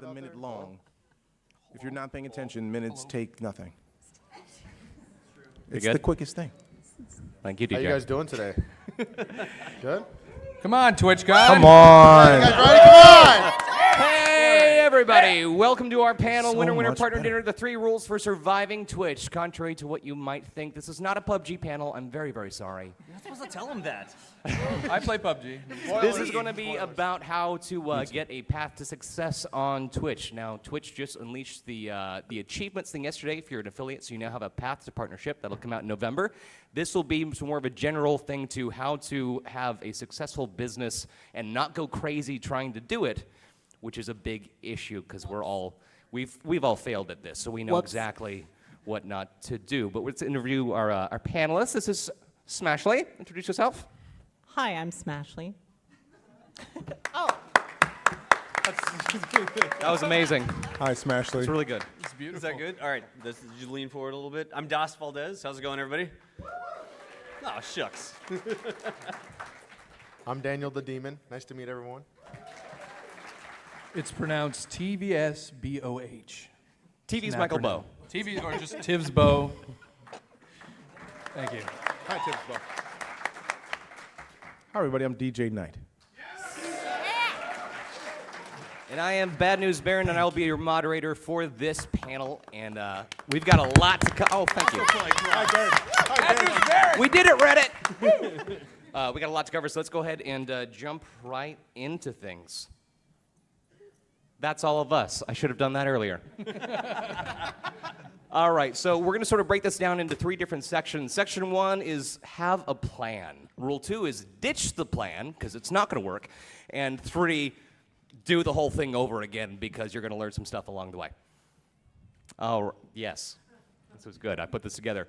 the minute long. If you're not paying attention, minutes take nothing. It's the quickest thing. Thank you, DJ. How you guys doing today? Good? Come on, Twitch God. Come on. You guys ready? Come on! Hey, everybody. Welcome to our panel, So Winner, much Partner, better. Dinner, the 3 rules for surviving Twitch. Contrary to what you might think, this is not a PUBG panel. I'm very, very sorry. You're not supposed to tell him that. I play PUBG. This is going to be about how to get a path to success on Twitch. Now, Twitch just unleashed the achievements thing yesterday if you're an affiliate, so you now have a path to partnership. That'll come out in November. This will be more of a general thing to how to have a successful business and not go crazy trying to do it, which is a big issue because we've all failed at this, so we know exactly what not to do. But let's interview our panelists. This is Smashley. Introduce yourself. Hi, I'm Smashley. That was amazing. Hi, Smashley. It's really good. It's beautiful. Is that good? All right. Did you lean forward a little bit? I'm DasValDez. How's it going, everybody? Oh, shucks. I'm DanielTheDemon. Nice to meet everyone. It's pronounced TVSBOH. TV's Michael Bow. TV or just TVSBOH. Thank you. Hi, TVSBOH. Hi, everybody. I'm DeejayKnight. And I am BadNewsbaron, and I will be your moderator for this panel. And we've got a lot to cover. Oh, thank you. We did it, Reddit. We got a lot to cover, so let's go ahead and jump right into things. That's all of us. I should have done that earlier. All right, so we're going to sort of break this down into 3 different sections. Section 1 is have a plan. Rule 2 is ditch the plan, because it's not going to work. And 3, do the whole thing over again, because you're going to learn some stuff along the way. Oh, yes. This was good. I put this together.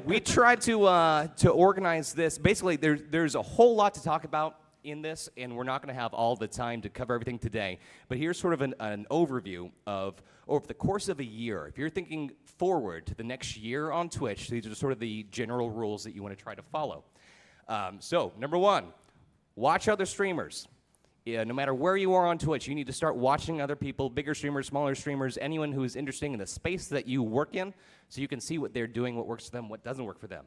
We tried to organize this. Basically, there's a whole lot to talk about in this, and we're not going to have all the time to cover everything today. But here's sort of an overview of over the course of a year. If you're thinking forward to the next year on Twitch, these are sort of the general rules that you want to try to follow. So, number 1, watch other streamers. Yeah, no matter where you are on Twitch, you need to start watching other people, bigger streamers, smaller streamers, anyone who is interesting in the space that you work in, so you can see what they're doing, what works for them, what doesn't work for them.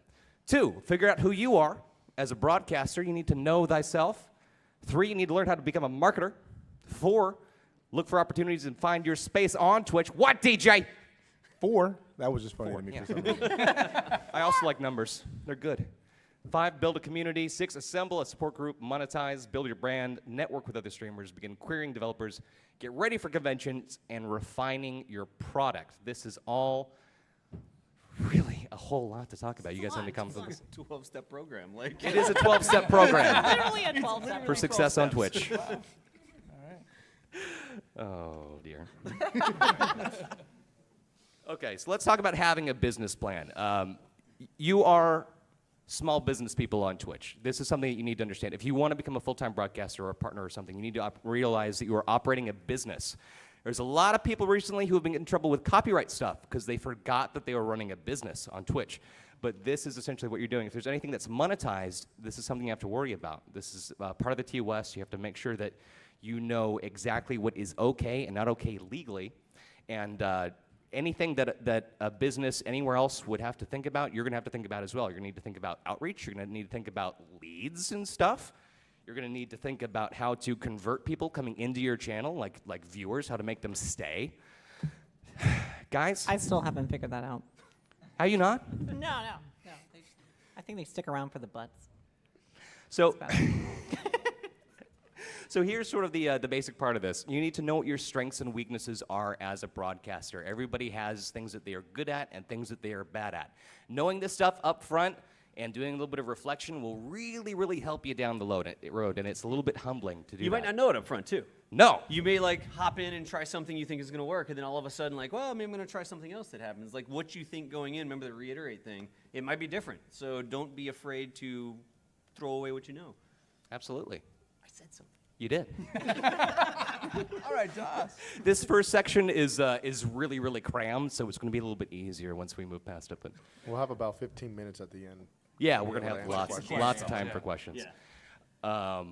2, figure out who you are. As a broadcaster, you need to know thyself. 3, you need to learn how to become a marketer. 4, look for opportunities and find your space on Twitch. What, DJ? 4. That was just funny 4, to me yeah. for some reason. I also like numbers. They're good. 5, build a community. 6, assemble a support group. Monetize, build your brand, network with other streamers, begin querying developers, get ready for conventions, and refining your product. This is all really a whole lot to talk about. You guys have any comments on this? It's a 12-step program. Like It is a 12-step program Literally a 12-step. for success on Twitch. Oh, dear. Okay, so let's talk about having a business plan. You are small business people on Twitch. This is something that you need to understand. If you want to become a full-time broadcaster or a partner or something, you need to realize that you are operating a business. There's a lot of people recently who have been in trouble with copyright stuff because they forgot that they were running a business on Twitch. But this is essentially what you're doing. If there's anything that's monetized, this is something you have to worry about. This is part of the TOS. You have to make sure that you know exactly what is okay and not okay legally. And anything that a business anywhere else would have to think about, you're going to have to think about as well. You're going to need to think about outreach. You're going to need to think about leads and stuff. You're going to need to think about how to convert people coming into your channel, like viewers, how to make them stay. Guys? I still haven't figured that out. How you not? No. I think they stick around for the butts. So, so here's sort of the basic part of this. You need to know what your strengths and weaknesses are as a broadcaster. Everybody has things that they are good at and things that they are bad at. Knowing this stuff up front and doing a little bit of reflection will really, really help you down the road, and it's a little bit humbling to do you that. might not know it up front, too. No. You may, hop in and try something you think is going to work, and then all of a sudden, well, maybe I'm going to try something else that happens. Like, what you think going in, remember the reiterate thing, it might be different. So don't be afraid to throw away what you know. Absolutely. I said something. You did. All right, Josh. This first section is really, really crammed, so it's going to be a little bit easier once we move past it. But We'll have about 15 minutes at the end. yeah, we're going to Yeah, have we'll answer lots questions. of time for questions. Yeah.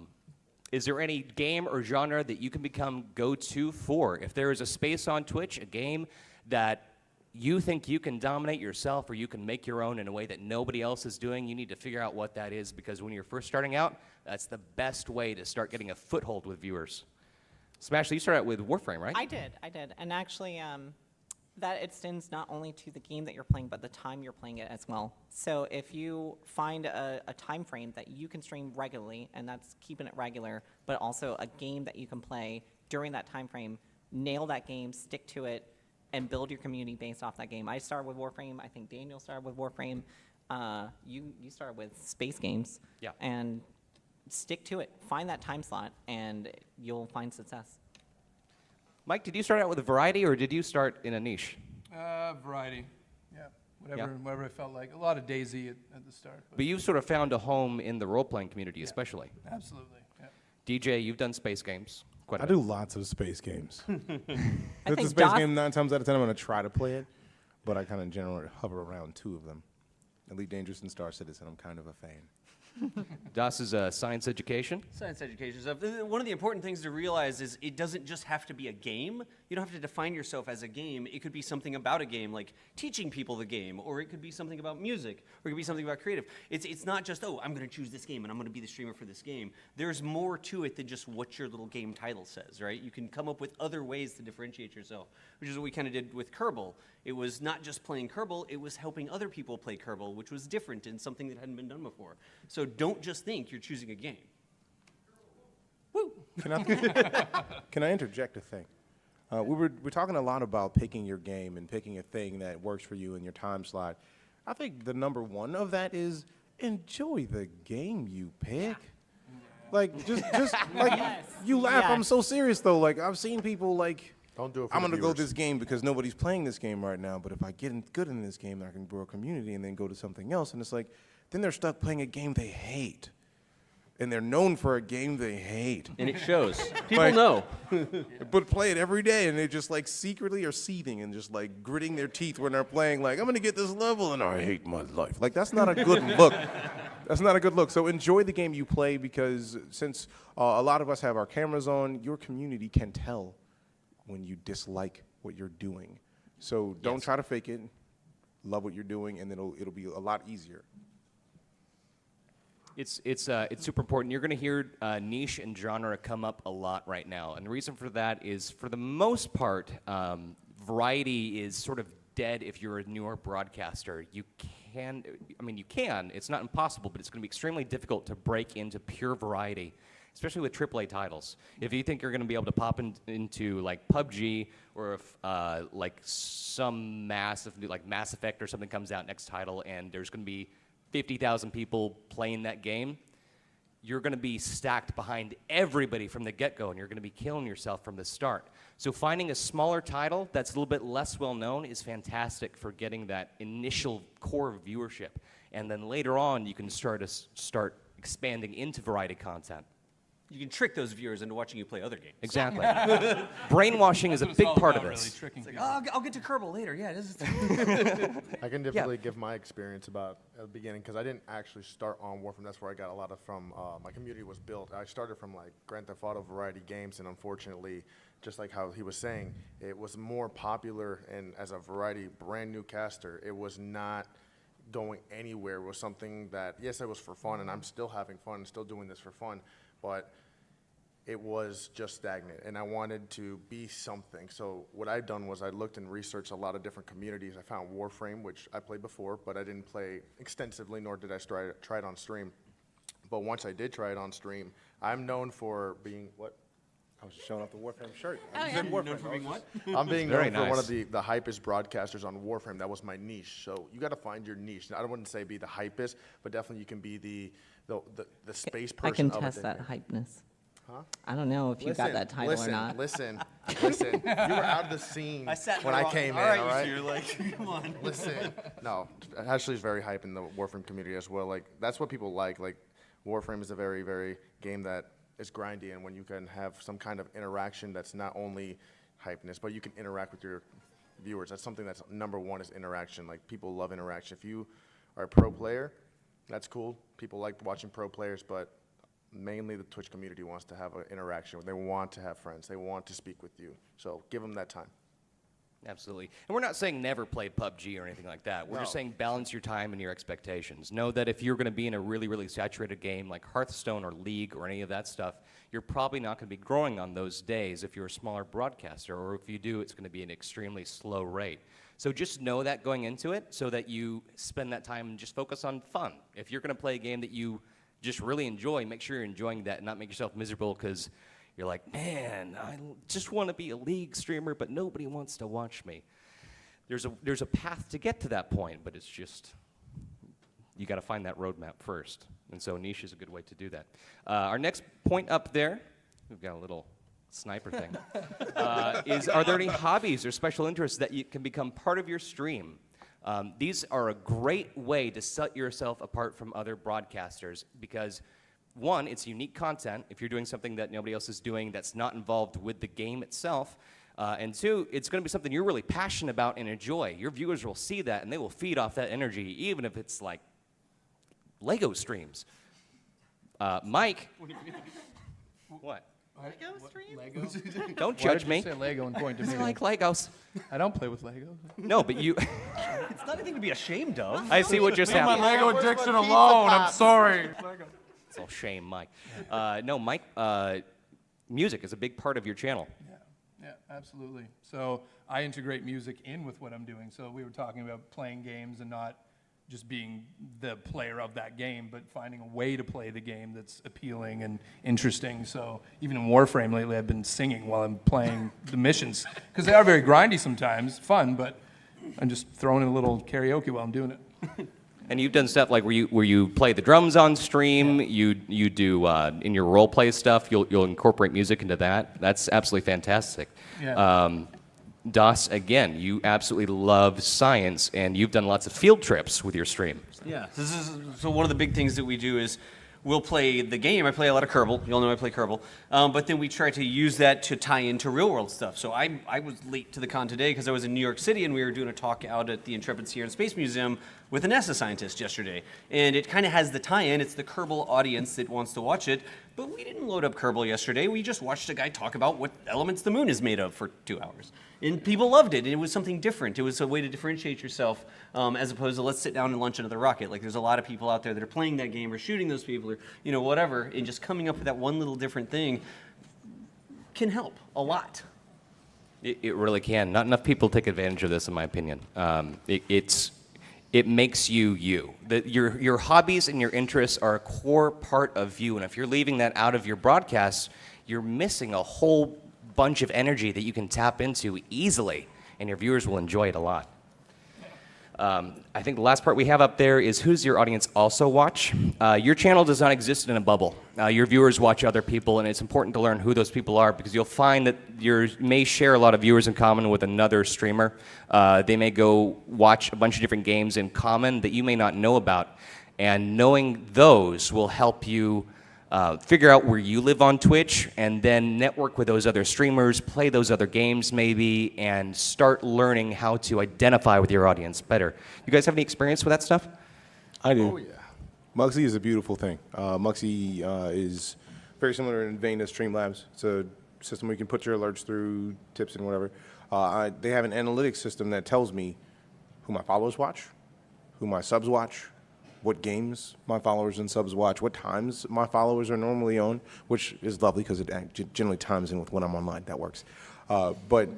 is there any game or genre that you can become go-to for? If there is a space on Twitch, a game that you think you can dominate yourself or you can make your own in a way that nobody else is doing, you need to figure out what that is, because when you're first starting out, that's the best way to start getting a foothold with viewers. Smashley, you started out with Warframe, right? I did. And actually, that extends not only to the game that you're playing, but the time you're playing it as well. So if you find a time frame that you can stream regularly, and that's keeping it regular, but also a game that you can play during that time frame, nail that game, stick to it, and build your community based off that game. I started with Warframe. I think Daniel started with Warframe. You started with space games. Yeah. And stick to it. Find that time slot, and you'll find success. Mike, did you start out with a variety, or did you start in a niche? Variety. Yeah. Whatever I felt like. A lot of Daisy at the start. But you've sort of found a home in the role-playing community, especially. Absolutely. Yeah. DJ, you've done space games. Quite a I bit. do lots of space games. If it's a think space DOS game, 9 times out of 10, I'm going to try to play it. But I kind of generally hover around 2 of them. Elite Dangerous and Star Citizen, I'm kind of a fan. DOS is science education. Science education stuff. One of the important things to realize is it doesn't just have to be a game. You don't have to define yourself as a game. It could be something about a game, like teaching people the game, or it could be something about music, or it could be something about creative. It's not just, oh, I'm going to choose this game and I'm going to be the streamer for this game. There's more to it than just what your little game title says, right? You can come up with other ways to differentiate yourself, which is what we kind of did with Kerbal. It was not just playing Kerbal, it was helping other people play Kerbal, which was different and something that hadn't been done before. So don't just think you're choosing a game. Woo! Can I interject a thing? We're talking a lot about picking your game and picking a thing that works for you in your time slot. I think the number one of that is enjoy the game you pick. Like, just like, you laugh. I'm Yes. so serious, though. Like, I've seen people, like, Don't do it for I'm the going to go viewers. this game because nobody's playing this game right now, but if I get good in this game, then I can grow a community and then go to something else. And it's like, then they're stuck playing a game they hate. And they're known for a game they hate. And it shows. People Like- know. But play it every day, and they just like secretly are seething and just like gritting their teeth when they're playing. Like, I'm gonna get this level, and I hate my life. Like, that's not a good look. That's not a good look. So enjoy the game you play, because since a lot of us have our cameras on, your community can tell when you dislike what you're doing. So don't try to fake it. Love what you're doing, and then it'll be a lot easier. It's super important. You're going to hear niche and genre come up a lot right now, and the reason for that is, for the most part, variety is sort of dead if you're a newer broadcaster. You can. It's not impossible, but it's going to be extremely difficult to break into pure variety, especially with AAA titles. If you think you're going to be able to pop into like PUBG, or if like some massive, like Mass Effect or something comes out next title, and there's going to be 50,000 people playing that game, you're going to be stacked behind everybody from the get-go, and you're going to be killing yourself from the start. So finding a smaller title that's a little bit less well-known is fantastic for getting that initial core viewership. And then later on, you can start expanding into variety content. You can trick those viewers into watching you play other games. Exactly. Brainwashing is a It's big all part of about this. Really tricking people. Oh, I'll get to Kerbal later. Yeah, this is I can definitely give my experience about at the beginning, because I didn't actually start on Warframe. That's where I got a lot of from. My community was built. I started from like Grand Theft Auto variety games, and unfortunately, just like how he was saying, it was more popular, and as a variety brand new caster, it was not going anywhere. It was something that, yes, it was for fun, and I'm still having fun and still doing this for fun, but it was just stagnant, and I wanted to be something. So what I've done was I looked and researched a lot of different communities. I found Warframe, which I played before, but I didn't play extensively, nor did I try it on stream. But once I did try it on stream, I'm known for being what? I was just showing off the Warframe shirt. Oh, yeah. known for being what? I'm being Very known for one nice. of the hypest broadcasters on Warframe. That was my niche. So you got to find your niche. I wouldn't say be the hypest, but definitely you can be the space person. I can of it. test that hypeness. I don't know if you got that title or not. Listen. You were out of the scene I sat in when the I wrong- came all in, right, all you right? two, like, come on. Listen. No, Ashley's very hype in the Warframe community as well. Like, that's what people like. Like, Warframe is a very, very game that is grindy, and when you can have some kind of interaction that's not only hypeness, but you can interact with your viewers. That's something that's number one, is interaction. Like, people love interaction. If you are a pro player, that's cool. People like watching pro players, but mainly the Twitch community wants to have an interaction. They want to have friends. They want to speak with you. So give them that time. Absolutely. And we're not saying never play PUBG or anything like that. We're just saying balance your time and your expectations. Know that if you're going to be in a really, really saturated game like Hearthstone or League or any of that stuff, you're probably not going to be growing on those days if you're a smaller broadcaster, or if you do, it's going to be an extremely slow rate. So just know that going into it so that you spend that time and just focus on fun. If you're going to play a game that you just really enjoy, make sure you're enjoying that and not make yourself miserable because you're like, man, I just want to be a League streamer, but nobody wants to watch me. There's a path to get to that point, but it's just, you got to find that roadmap first. And so niche is a good way to do that. Our next point up there, we've got a little sniper thing, is are there any hobbies or special interests that you can become part of your stream? These are a great way to set yourself apart from other broadcasters because one, it's unique content if you're doing something that nobody else is doing that's not involved with the game itself. And two, it's going to be something you're really passionate about and enjoy. Your viewers will see that and they will feed off that energy, even if it's like Lego streams. Mike. What? Lego stream? Legos? Don't Why judge did me. you say Lego and point to me? I like Legos. I don't play with Legos. No, but you. It's not anything to be ashamed of. I see what just happened. Lego addiction alone. I'm sorry. It's all shame, Mike. No, Mike, music is a big part of your channel. Yeah, absolutely. So I integrate music in with what I'm doing. So we were talking about playing games and not just being the player of that game, but finding a way to play the game that's appealing and interesting. So even in Warframe lately, I've been singing while I'm playing the missions because they are very grindy sometimes, fun, but I'm just throwing in a little karaoke while I'm doing it. And you've done stuff like where you play the drums on stream. You do in your role play stuff. You'll incorporate music into that. That's absolutely fantastic. Yeah. Das, again, you absolutely love science, and you've done lots of field trips with your stream. Yeah. So one of the big things that we do is we'll play the game. I play a lot of Kerbal. You all know I play Kerbal. But then we try to use that to tie into real world stuff. So I was late to the con today because I was in New York City and we were doing a talk out at the Intrepid Sea and Space Museum with a NASA scientist yesterday. And it kind of has the tie-in. It's the Kerbal audience that wants to watch it. But we didn't load up Kerbal yesterday. We just watched a guy talk about what elements the moon is made of for 2 hours. And people loved it. And it was something different. It was a way to differentiate yourself as opposed to let's sit down and launch another rocket. Like there's a lot of people out there that are playing that game or shooting those people or whatever. And just coming up with that one little different thing can help a lot. It really can. Not enough people take advantage of this, in my opinion. It makes you you. Your hobbies and your interests are a core part of you, and if you're leaving that out of your broadcasts, you're missing a whole bunch of energy that you can tap into easily, and your viewers will enjoy it a lot. I think the last part we have up there is who does your audience also watch? Your channel does not exist in a bubble. Your viewers watch other people, and it's important to learn who those people are because you'll find that you may share a lot of viewers in common with another streamer. They may go watch a bunch of different games in common that you may not know about, and knowing those will help you figure out where you live on Twitch and then network with those other streamers, play those other games maybe, and start learning how to identify with your audience better. You guys have any experience with that stuff? I do. Oh, yeah. Muxy is a beautiful thing. Muxy is very similar in vein to Streamlabs. It's a system where you can put your alerts through, tips and whatever. They have an analytics system that tells me who my followers watch, who my subs watch, what games my followers and subs watch, what times my followers are normally on, which is lovely because it generally times in with when I'm online. That works. But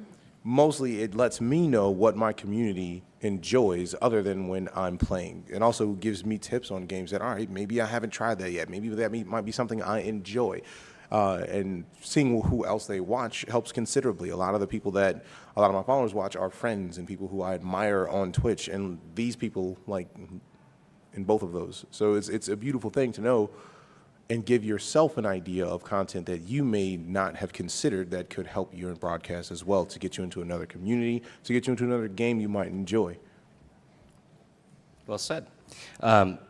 mostly it lets me know what my community enjoys other than when I'm playing. It also gives me tips on games that, all right, maybe I haven't tried that yet. Maybe that might be something I enjoy. And seeing who else they watch helps considerably. A lot of my followers watch are friends and people who I admire on Twitch, and these people like in both of those. So it's a beautiful thing to know and give yourself an idea of content that you may not have considered that could help you in broadcast as well, to get you into another community, to get you into another game you might enjoy. Well said.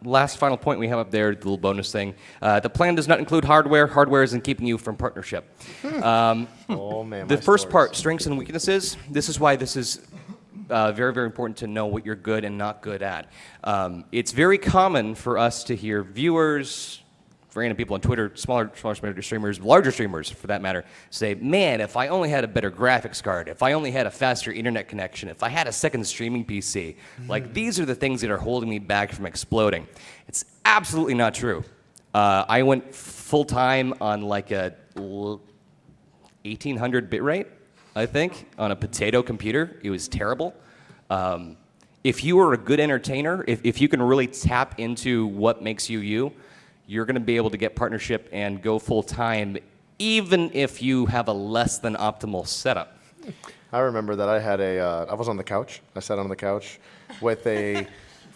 Last final point we have up there, the little bonus thing. The plan does not include hardware. Hardware isn't keeping you from partnership. Oh, man. The first part, strengths and weaknesses. This is why this is very, very important to know what you're good and not good at. It's very common for us to hear viewers random people on Twitter, smaller streamers, larger streamers for that matter, say, man, if I only had a better graphics card, if I only had a faster internet connection, if I had a second streaming PC, like these are the things that are holding me back from exploding. It's absolutely not true. I went full time on like a 1800 bitrate, I think, on a potato computer. It was terrible. If you are a good entertainer, if you can really tap into what makes you you, you're going to be able to get partnership and go full time, even if you have a less than optimal setup. I remember that I had I was on the couch. I sat on the couch with a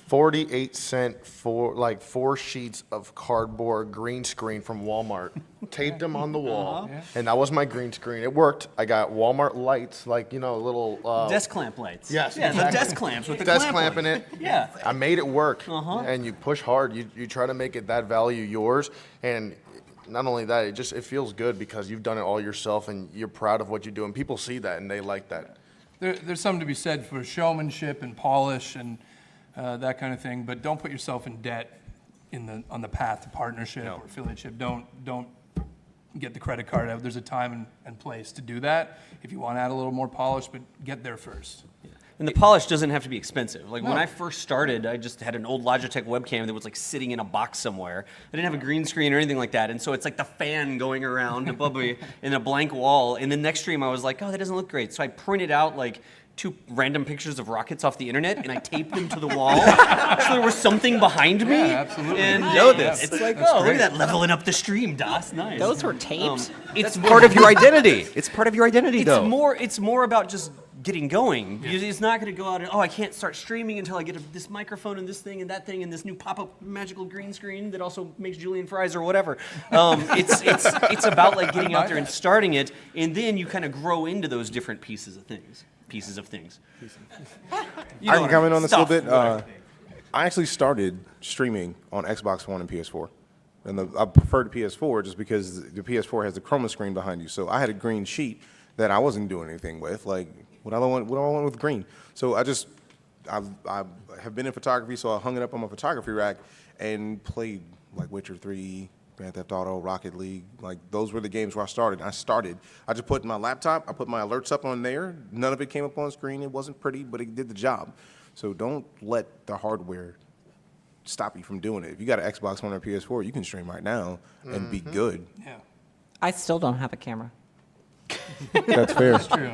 48-cent 4 sheets of cardboard green screen from Walmart. Taped them on the wall, and that was my green screen. It worked. I got Walmart lights, like, you know, little Desk clamp lights. Yes, Yeah, exactly. the desk clamps with the desk clamp clamp in ones. it. Yeah. I made it work, and you push hard. You try to make it that value yours, and not only that, it feels good because you've done it all yourself, and you're proud of what you do, and people see that and they like that. There's something to be said for showmanship and polish and that kind of thing, but don't put yourself in debt on the path to partnership or affiliateship. Don't get the credit card out. There's a time and place to do that if you want to add a little more polish, but get there first. And the polish doesn't have to be expensive. Like when I first started, I just had an old Logitech webcam that was like sitting in a box somewhere. I didn't have a green screen or anything like that. And so it's like the fan going around above me in a blank wall. And the next stream I was like, oh, that doesn't look great. So I printed out like 2 random pictures of rockets off the internet and I taped them to the wall. So there was something behind me. Yeah, absolutely. And know this. it's like, oh, look at that, leveling up the stream, Das. Nice. Those were taped. It's Part of your identity. It's part of your identity, though. It's more about just getting going. It's not going to go out and, oh, I can't start streaming until I get this microphone and this thing and that thing and this new pop-up magical green screen that also makes julienne fries or whatever. It's about like getting out there and starting it, and then you kind of grow into those different pieces of things. I can comment on this a little bit. I actually started streaming on Xbox One and PS4. And I prefer the PS4 just because the PS4 has the chroma screen behind you. So I had a green sheet that I wasn't doing anything with. Like, what do I want with green? So I have been in photography, so I hung it up on my photography rack and played like Witcher 3, Grand Theft Auto, Rocket League. Like, those were the games where I started. I just put my laptop, I put my alerts up on there. None of it came up on screen. It wasn't pretty, but it did the job. So don't let the hardware stop you from doing it. If you got an Xbox One or PS4, you can stream right now and be good. Yeah, I still don't have a camera. That's fair. that's true.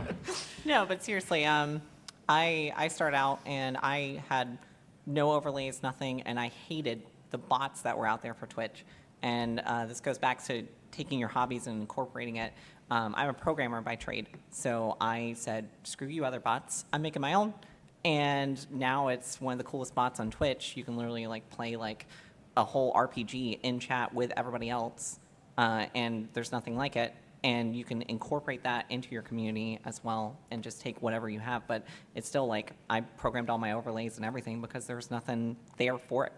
No, but seriously, I started out and I had no overlays, nothing, and I hated the bots that were out there for Twitch. And this goes back to taking your hobbies and incorporating it. I'm a programmer by trade, so I said, screw you other bots, I'm making my own. And now it's one of the coolest bots on Twitch. You can literally like play like a whole RPG in chat with everybody else, and there's nothing like it. And you can incorporate that into your community as well and just take whatever you have. But it's still like I programmed all my overlays and everything because there's nothing there for it.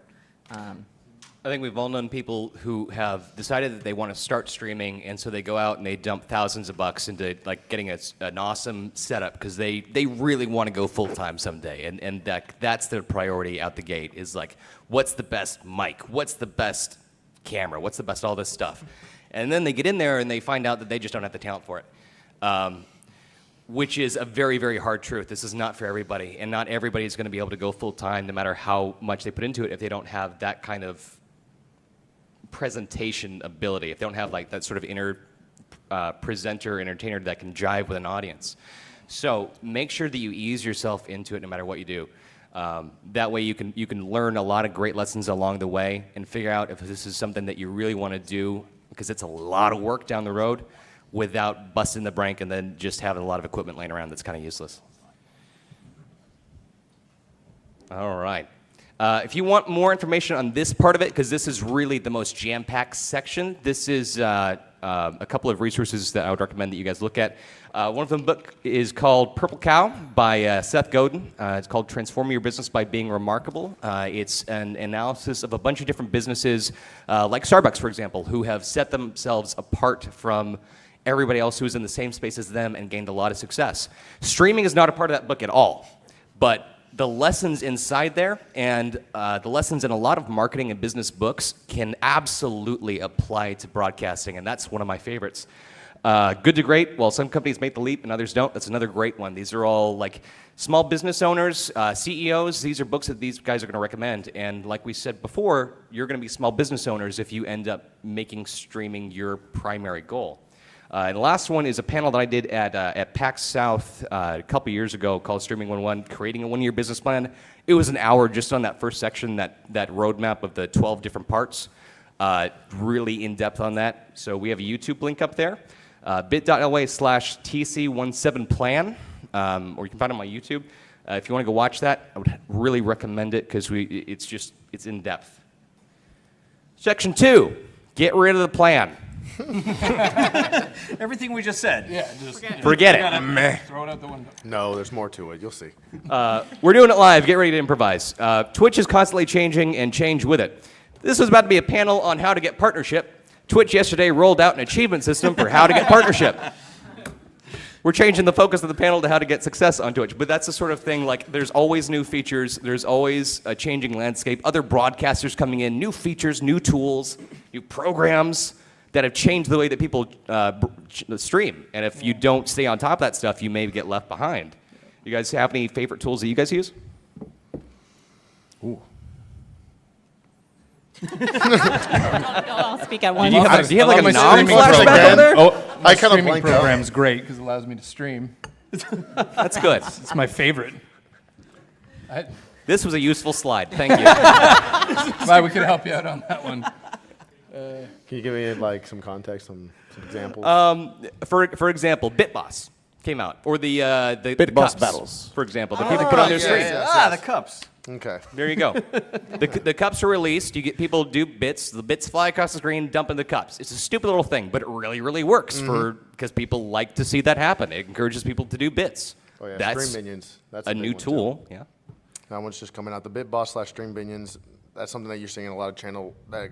I think we've all known people who have decided that they want to start streaming, and so they go out and they dump thousands of bucks into like getting an awesome setup because they really want to go full time someday, and that's their priority out the gate is like, what's the best mic, what's the best camera, what's the best all this stuff, and then they get in there and they find out that they just don't have the talent for it. Which is a very, very hard truth. This is not for everybody, and not everybody is going to be able to go full time no matter how much they put into it if they don't have that kind of presentation ability, if they don't have like that sort of inner presenter, entertainer that can jive with an audience. So make sure that you ease yourself into it no matter what you do. That way you can learn a lot of great lessons along the way and figure out if this is something that you really want to do, because it's a lot of work down the road, without busting the bank and then just having a lot of equipment laying around that's kind of useless. All right. If you want more information on this part of it, because this is really the most jam-packed section, this is a couple of resources that I would recommend that you guys look at. One of them book is called Purple Cow by Seth Godin. It's called Transforming Your Business by Being Remarkable. It's an analysis of a bunch of different businesses, like Starbucks, for example, who have set themselves apart from everybody else who is in the same space as them and gained a lot of success. Streaming is not a part of that book at all, but the lessons inside there and the lessons in a lot of marketing and business books can absolutely apply to broadcasting, and that's one of my favorites. Good to Great, well, some companies make the leap and others don't. That's another great one. These are all like small business owners, CEOs. These are books that these guys are going to recommend. And like we said before, you're going to be small business owners if you end up making streaming your primary goal. And the last one is a panel that I did at PAX South a couple years ago called Streaming 101, Creating a One-Year Business Plan. It was an hour just on that first section, that roadmap of the 12 different parts. Really in-depth on that. So we have a YouTube link up there. bit.ly/TC17plan, or you can find it on my YouTube. If you want to go watch that, I would really recommend it because it's in depth. Section 2, get rid of the plan. Everything we just said. Yeah, just Forget it. throw it out the window. No, there's more to it. You'll see. We're doing it live. Get ready to improvise. Twitch is constantly changing and change with it. This was about to be a panel on how to get partnership. Twitch yesterday rolled out an achievement system for how to get partnership. We're changing the focus of the panel to how to get success on Twitch. But that's the sort of thing, like, there's always new features. There's always a changing landscape. Other broadcasters coming in, new features, new tools, new programs that have changed the way that people stream. And if you don't stay on top of that stuff, you may get left behind. You guys have any favorite tools that you guys use? Ooh. I'll speak at once. Do you have like a my nom streaming flashback program. over there? Oh, My I kind of streaming blanked out. program's great because it allows me to stream. That's good. It's my favorite. This was a useful slide. Thank you. Glad we could help you out on that one. Can you give me like some context, some examples? For example, BitBoss came out, or the BitBoss cups, battles. for example, that people put on their stream. The cups. Okay. There you go. The cups are released. You get people do bits. The bits fly across the screen, dump in the cups. It's a stupid little thing, but it really, really works because people like to see that happen. It encourages people to do bits. Oh yeah, That's Stream Minions. That's a big new one, too. tool. Yeah. That one's just coming out. The BitBoss/Stream Minions. That's something that you're seeing in a lot of channel that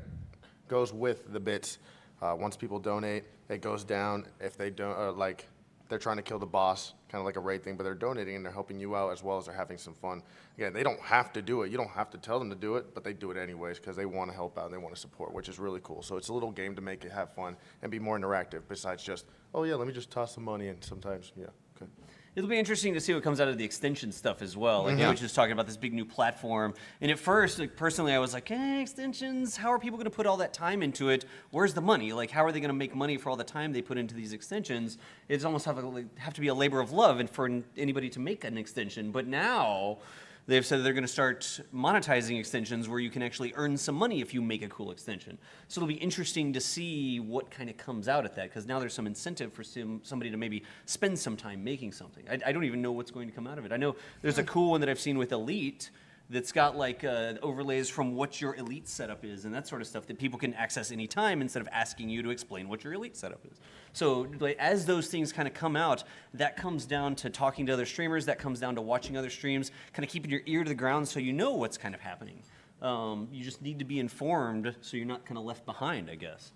goes with the bits. Once people donate, it goes down. If they don't, like they're trying to kill the boss, kind of like a raid thing, but they're donating and they're helping you out as well as they're having some fun. Again, they don't have to do it. You don't have to tell them to do it, but they do it anyways because they want to help out and they want to support, which is really cool. So it's a little game to make it have fun and be more interactive besides just, oh yeah, let me just toss some money in sometimes. Yeah, okay. It'll be interesting to see what comes out of the extension stuff as well. Like, Twitch is talking about this big new platform. And at first, like, personally, I was like, extensions, how are people going to put all that time into it? Where's the money? Like, how are they going to make money for all the time they put into these extensions? It's almost have to be a labor of love and for anybody to make an extension. But now they've said they're going to start monetizing extensions where you can actually earn some money if you make a cool extension. So it'll be interesting to see what kind of comes out at that, because now there's some incentive for somebody to maybe spend some time making something. I don't even know what's going to come out of it. I know there's a cool one that I've seen with Elite that's got like overlays from what your Elite setup is and that sort of stuff that people can access anytime instead of asking you to explain what your Elite setup is. So like, as those things kind of come out, that comes down to talking to other streamers, that comes down to watching other streams, kind of keeping your ear to the ground so you know what's kind of happening. You just need to be informed so you're not kind of left behind, I guess.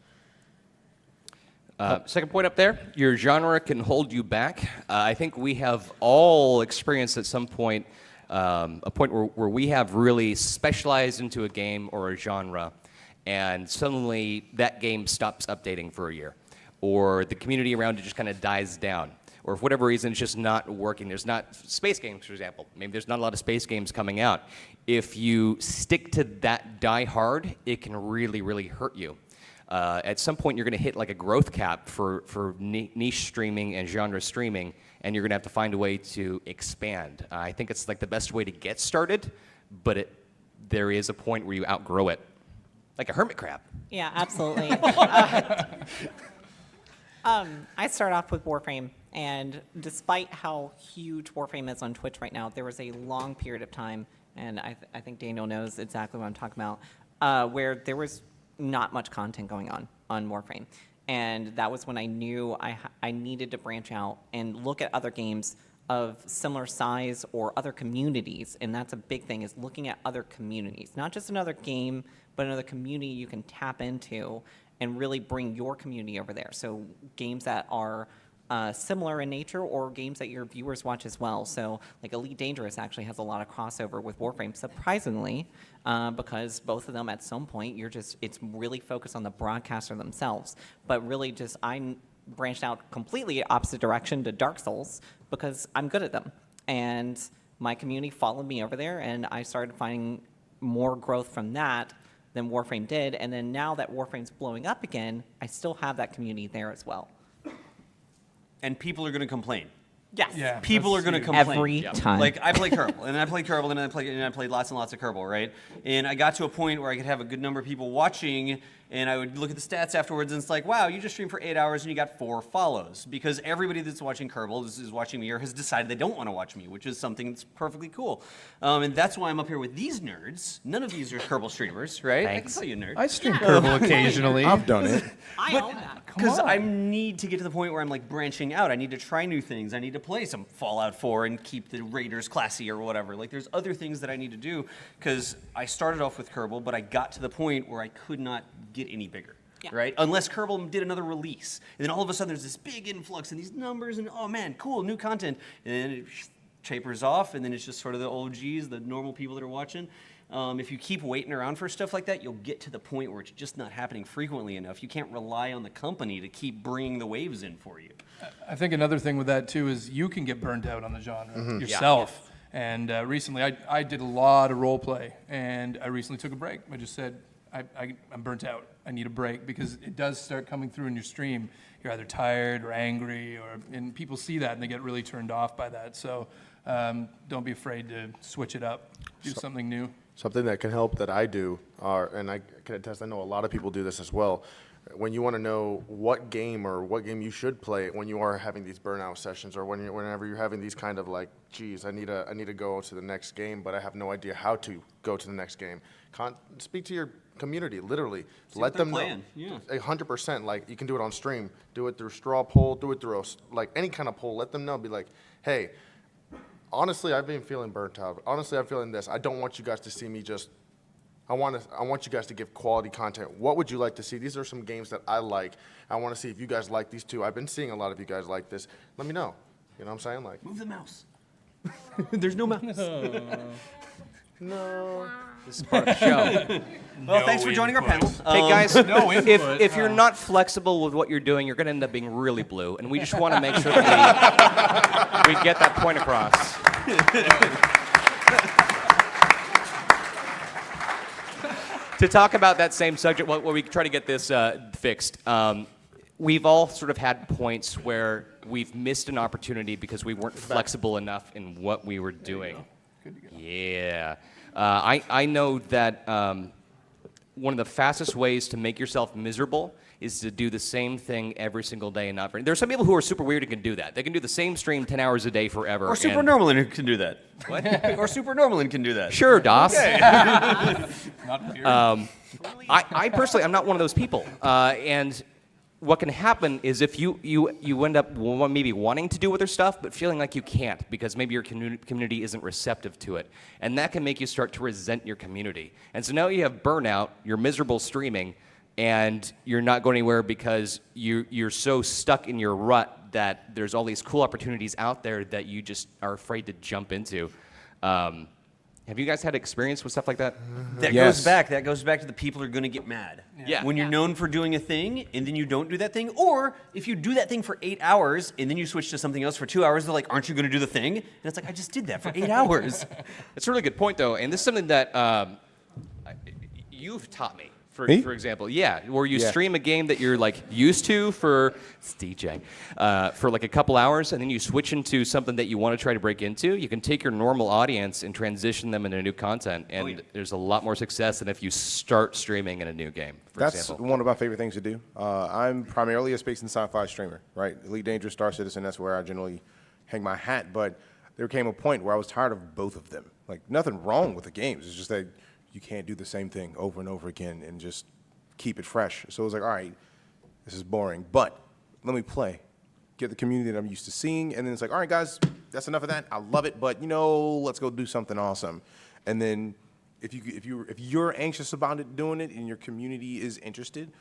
Second point up there, your genre can hold you back. I think we have all experienced at some point a point where we have really specialized into a game or a genre, and suddenly that game stops updating for a year, or the community around it just kind of dies down, or for whatever reason it's just not working. There's not space games, for example. Maybe there's not a lot of space games coming out. If you stick to that die hard, it can really, really hurt you. At some point, you're going to hit like a growth cap for niche streaming and genre streaming, and you're going to have to find a way to expand. I think it's like the best way to get started, but there is a point where you outgrow it, like a hermit crab. Yeah, absolutely. I started off with Warframe, and despite how huge Warframe is on Twitch right now, there was a long period of time, and I think Daniel knows exactly what I'm talking about, where there was not much content going on Warframe. And that was when I knew I needed to branch out and look at other games of similar size or other communities. And that's a big thing, is looking at other communities. Not just another game, but another community you can tap into and really bring your community over there. So games that are similar in nature or games that your viewers watch as well. So like Elite Dangerous actually has a lot of crossover with Warframe, surprisingly, because both of them at some point, it's really focused on the broadcaster themselves. But really I branched out completely opposite direction to Dark Souls because I'm good at them. And my community followed me over there, and I started finding more growth from that than Warframe did. And then now that Warframe's blowing up again, I still have that community there as well. And people are going to complain. Yes. Yeah. People are That's going to huge. complain. Every time. Like I play Kerbal, and I played Kerbal, and I played lots and lots of Kerbal, right? And I got to a point where I could have a good number of people watching, and I would look at the stats afterwards, and it's like, wow, you just streamed for 8 hours and you got 4 follows, because everybody that's watching Kerbal is watching me or has decided they don't want to watch me, which is something that's perfectly cool. And that's why I'm up here with these nerds. None of these are Kerbal streamers, right? Thanks. I can call you a nerd. I stream Kerbal occasionally. I've done it. I own that. Because I need to get to the point where I'm like branching out. I need to try new things. I need to play some Fallout 4 and keep the Raiders classy or whatever. Like there's other things that I need to do because I started off with Kerbal, but I got to the point where I could not get any bigger. Yeah. Right? Unless Kerbal did another release. And then all of a sudden there's this big influx and these numbers and oh man, cool, new content. And then it tapers off and then it's just sort of the OGs, the normal people that are watching. If you keep waiting around for stuff like that, you'll get to the point where it's just not happening frequently enough. You can't rely on the company to keep bringing the waves in for you. I think another thing with that too is you can get burnt out on the genre yourself. And recently, I did a lot of role play, and I recently took a break. I just said I'm burnt out. I need a break because it does start coming through in your stream. You're either tired or angry, and people see that and they get really turned off by that. So don't be afraid to switch it up, do something new. Something that can help that I do, and I can attest, I know a lot of people do this as well. When you want to know what game you should play when you are having these burnout sessions, or whenever you're having these kind of like, geez, I need to go to the next game, but I have no idea how to go to the next game. Speak to your community, literally. Let them know. Yeah. 100%. Like you can do it on stream, do it through straw poll, do it through like any kind of poll. Let them know. Be like, hey. Honestly, I've been feeling burnt out. Honestly, I'm feeling this. I don't want you guys to see me just. I want you guys to give quality content. What would you like to see? These are some games that I like. I want to see if you guys like these too. I've been seeing a lot of you guys like this. Let me know. You know what I'm saying? Like, Move the mouse. There's no mouse. no. This is part of the show. Well, thanks for joining our panel. Hey guys, no input, if you're not flexible with what you're doing, you're going to end up being really blue, and we just want to make sure that we get that point across. To talk about that same subject, while we try to get this fixed, we've all sort of had points where we've missed an opportunity because we weren't flexible enough in what we were doing. Yeah. I know that one of the fastest ways to make yourself miserable is to do the same thing every single day and not. There are some people who are super weird and can do that. They can do the same stream 10 hours a day forever. Or Super Normalin can do that. What? Or Super Normalin can do that. Sure, Das. Not weird. I personally, I'm not one of those people. And what can happen is if you end up maybe wanting to do other stuff, but feeling like you can't because maybe your community isn't receptive to it. And that can make you start to resent your community. And so now you have burnout, you're miserable streaming, and you're not going anywhere because you're so stuck in your rut that there's all these cool opportunities out there that you just are afraid to jump into. Have you guys had experience with stuff like that? That Yes. goes back to the people are going to get mad. Yeah. When you're known for doing a thing and then you don't do that thing, or if you do that thing for 8 hours and then you switch to something else for 2 hours, they're like, aren't you going to do the thing? And it's like, I just did that for 8 hours. It's a really good point, though, and this is something that you've taught me. Me? For example, where you Yeah. stream a game that you're like used to it's DJ, for like a couple hours, and then you switch into something that you want to try to break into. You can take your normal audience and transition them into new content, and there's a lot more success than if you start streaming in a new game. For That's example, one of my favorite things to do. I'm primarily a space and sci-fi streamer, right? Elite Dangerous, Star Citizen, that's where I generally hang my hat. But there came a point where I was tired of both of them. Like, nothing wrong with the games. It's just that you can't do the same thing over and over again and just keep it fresh. So it was like, all right, this is boring, but let me play. Get the community that I'm used to seeing, and then it's like, all right, guys, that's enough of that. I love it, but let's go do something awesome. And then if you're anxious about doing it, and your community is interested,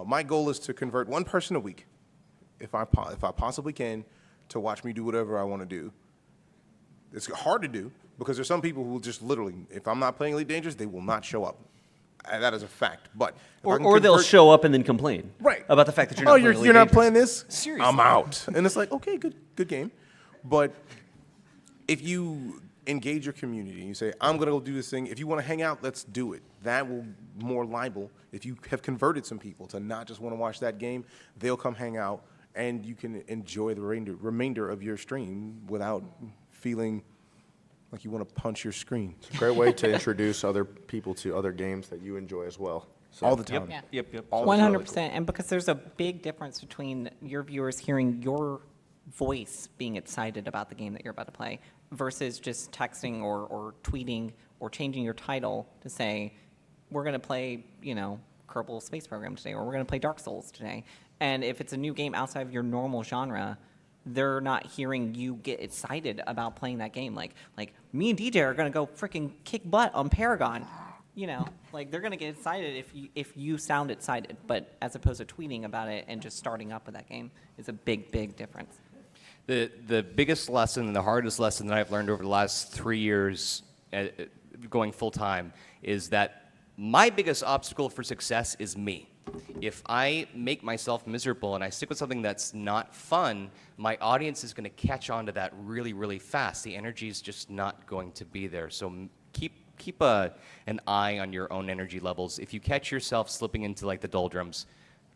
my goal is to convert one person a week if I possibly can, to watch me do whatever I want to do. It's hard to do because there's some people who will just literally, if I'm not playing Elite Dangerous, they will not show up. And that is a fact. But if I can Or they'll convert- show up and then complain. Right. About the fact that you're not oh, playing Elite you're not Dangerous. playing this? Seriously. I'm out. And it's like, okay, good game. But if you engage your community and you say, I'm going to go do this thing, if you want to hang out, let's do it. That will more liable. If you have converted some people to not just want to watch that game, they'll come hang out and you can enjoy the remainder of your stream without feeling like you want to punch your screen. It's a great way to introduce other people to other games that you enjoy as well. So All the time. Yeah. Yep. All the time. 100%. And because there's a big difference between your viewers hearing your voice being excited about the game that you're about to play versus just texting or tweeting or changing your title to say, we're going to play, Kerbal Space Program today, or we're going to play Dark Souls today. And if it's a new game outside of your normal genre, they're not hearing you get excited about playing that game. Like me and DJ are going to go freaking kick butt on Paragon. They're going to get excited if you sound excited. But as opposed to tweeting about it and just starting up with that game is a big, big difference. The biggest lesson and the hardest lesson that I've learned over the last 3 years going full time is that my biggest obstacle for success is me. If I make myself miserable and I stick with something that's not fun, my audience is going to catch on to that really, really fast. The energy is just not going to be there. So keep an eye on your own energy levels. If you catch yourself slipping into like the doldrums,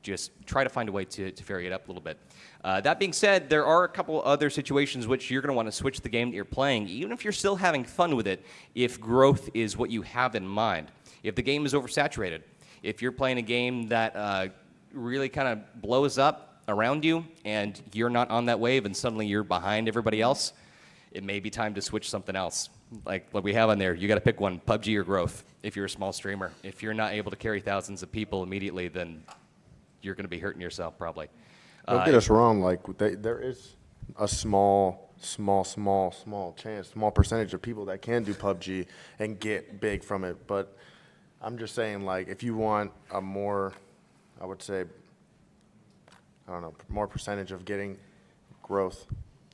just try to find a way to vary it up a little bit. That being said, there are a couple other situations which you're going to want to switch the game that you're playing, even if you're still having fun with it, if growth is what you have in mind. If the game is oversaturated, if you're playing a game that really kind of blows up around you and you're not on that wave and suddenly you're behind everybody else, it may be time to switch something else. Like what we have on there, you got to pick one, PUBG or growth, if you're a small streamer. If you're not able to carry thousands of people immediately, then you're going to be hurting yourself probably. Don't get us wrong. There is a small chance, small percentage of people that can do PUBG and get big from it. But I'm just saying, if you want a more, I would say, more percentage of getting growth,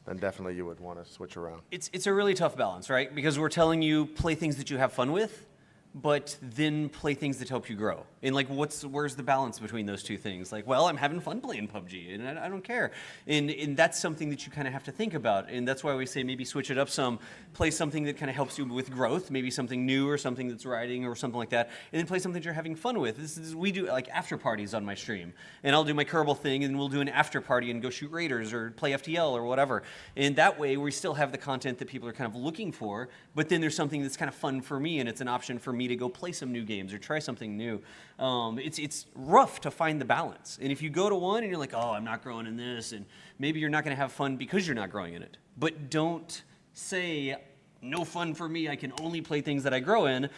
then definitely you would want to switch around. It's a really tough balance, right? Because we're telling you play things that you have fun with, but then play things that help you grow. And where's the balance between those two things? I'm having fun playing PUBG, and I don't care. And that's something that you kind of have to think about. And that's why we say maybe switch it up some, play something that kind of helps you with growth, maybe something new or something that's riding or something like that, and then play something that you're having fun with. We do after parties on my stream, and I'll do my Kerbal thing, and we'll do an after party and go shoot raiders or play FTL or whatever. And that way we still have the content that people are kind of looking for, but then there's something that's kind of fun for me, and it's an option for me to go play some new games or try something new. It's rough to find the balance. And if you go to one and you're like, oh, I'm not growing in this, and maybe you're not going to have fun because you're not growing in it. But don't say, no fun for me, I can only play things that I grow in.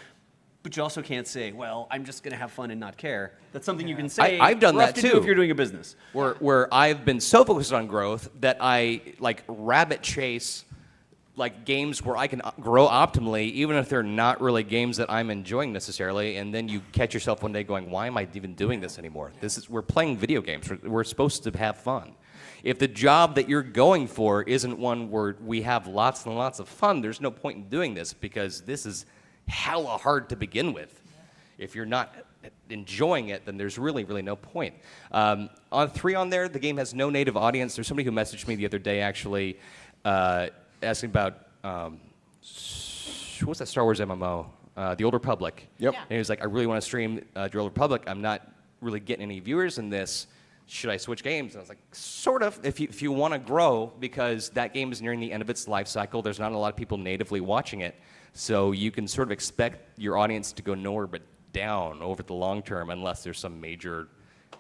But you also can't say, well, I'm just going to have fun and not care. That's something you can say. I've done rough that to do too. if you're doing a business. Where I've been so focused on growth that I rabbit chase games where I can grow optimally, even if they're not really games that I'm enjoying necessarily, and then you catch yourself one day going, why am I even doing this anymore? We're playing video games. We're supposed to have fun. If the job that you're going for isn't one where we have lots and lots of fun, there's no point in doing this because this is hella hard to begin with. If you're not enjoying it, then there's really, really no point. On 3 on there, the game has no native audience. There's somebody who messaged me the other day actually asking about, what's that Star Wars MMO? The Old Republic. Yep. Yeah. And he was like, I really want to stream The Old Republic. I'm not really getting any viewers in this. Should I switch games? And I was like, sort of, if you want to grow, because that game is nearing the end of its life cycle. There's not a lot of people natively watching it. So you can sort of expect your audience to go nowhere but down over the long term unless there's some major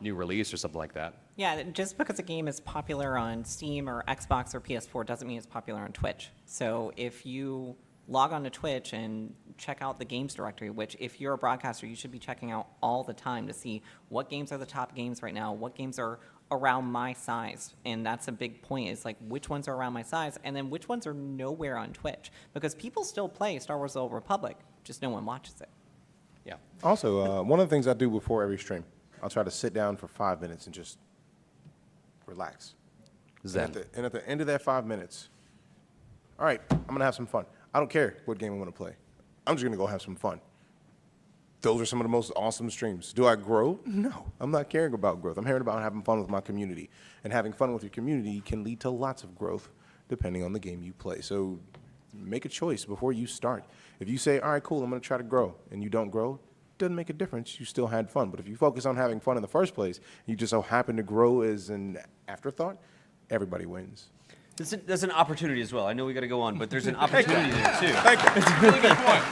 new release or something like that. Yeah, just because a game is popular on Steam or Xbox or PS4 doesn't mean it's popular on Twitch. So if you log on to Twitch and check out the games directory, which if you're a broadcaster, you should be checking out all the time to see what games are the top games right now, what games are around my size. And that's a big point, is which ones are around my size, and then which ones are nowhere on Twitch. Because people still play Star Wars The Old Republic, just no one watches it. Yeah. Also, one of the things I do before every stream, I'll try to sit down for 5 minutes and just relax. Zen. And at the end of that 5 minutes, all right, I'm going to have some fun. I don't care what game I'm going to play. I'm just going to go have some fun. Those are some of the most awesome streams. Do I grow? No. I'm not caring about growth. I'm caring about having fun with my community. And having fun with your community can lead to lots of growth depending on the game you play. So make a choice before you start. If you say, all right, cool, I'm going to try to grow, and you don't grow, it doesn't make a difference. You still had fun. But if you focus on having fun in the first place, you just so happen to grow as an afterthought, everybody wins. There's an opportunity as well. I know we got to go on, but there's an opportunity there too. Thank you. It's a really good point.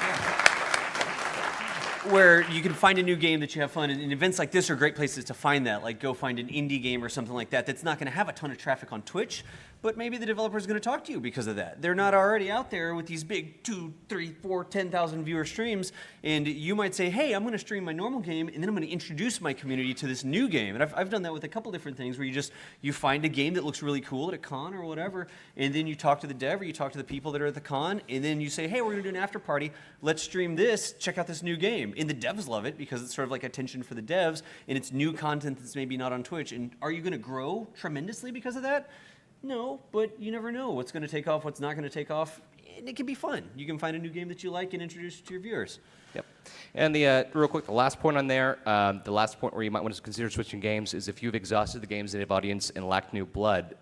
Where you can find a new game that you have fun, and events like this are great places to find that. Like go find an indie game or something like that that's not going to have a ton of traffic on Twitch, but maybe the developer is going to talk to you because of that. They're not already out there with these big 2, 3, 4, 10,000 viewer streams, and you might say, hey, I'm going to stream my normal game, and then I'm going to introduce my community to this new game. And I've done that with a couple different things where you find a game that looks really cool at a con or whatever, and then you talk to the dev or you talk to the people that are at the con, and then you say, hey, we're going to do an after party. Let's stream this. Check out this new game. And the devs love it because it's sort of like attention for the devs, and it's new content that's maybe not on Twitch. And are you going to grow tremendously because of that? No, but you never know what's going to take off, what's not going to take off, and it can be fun. You can find a new game that you like and introduce it to your viewers. Yep. And real quick, the last point on there, the last point where you might want to consider switching games is if you've exhausted the game's native audience and lacked new blood.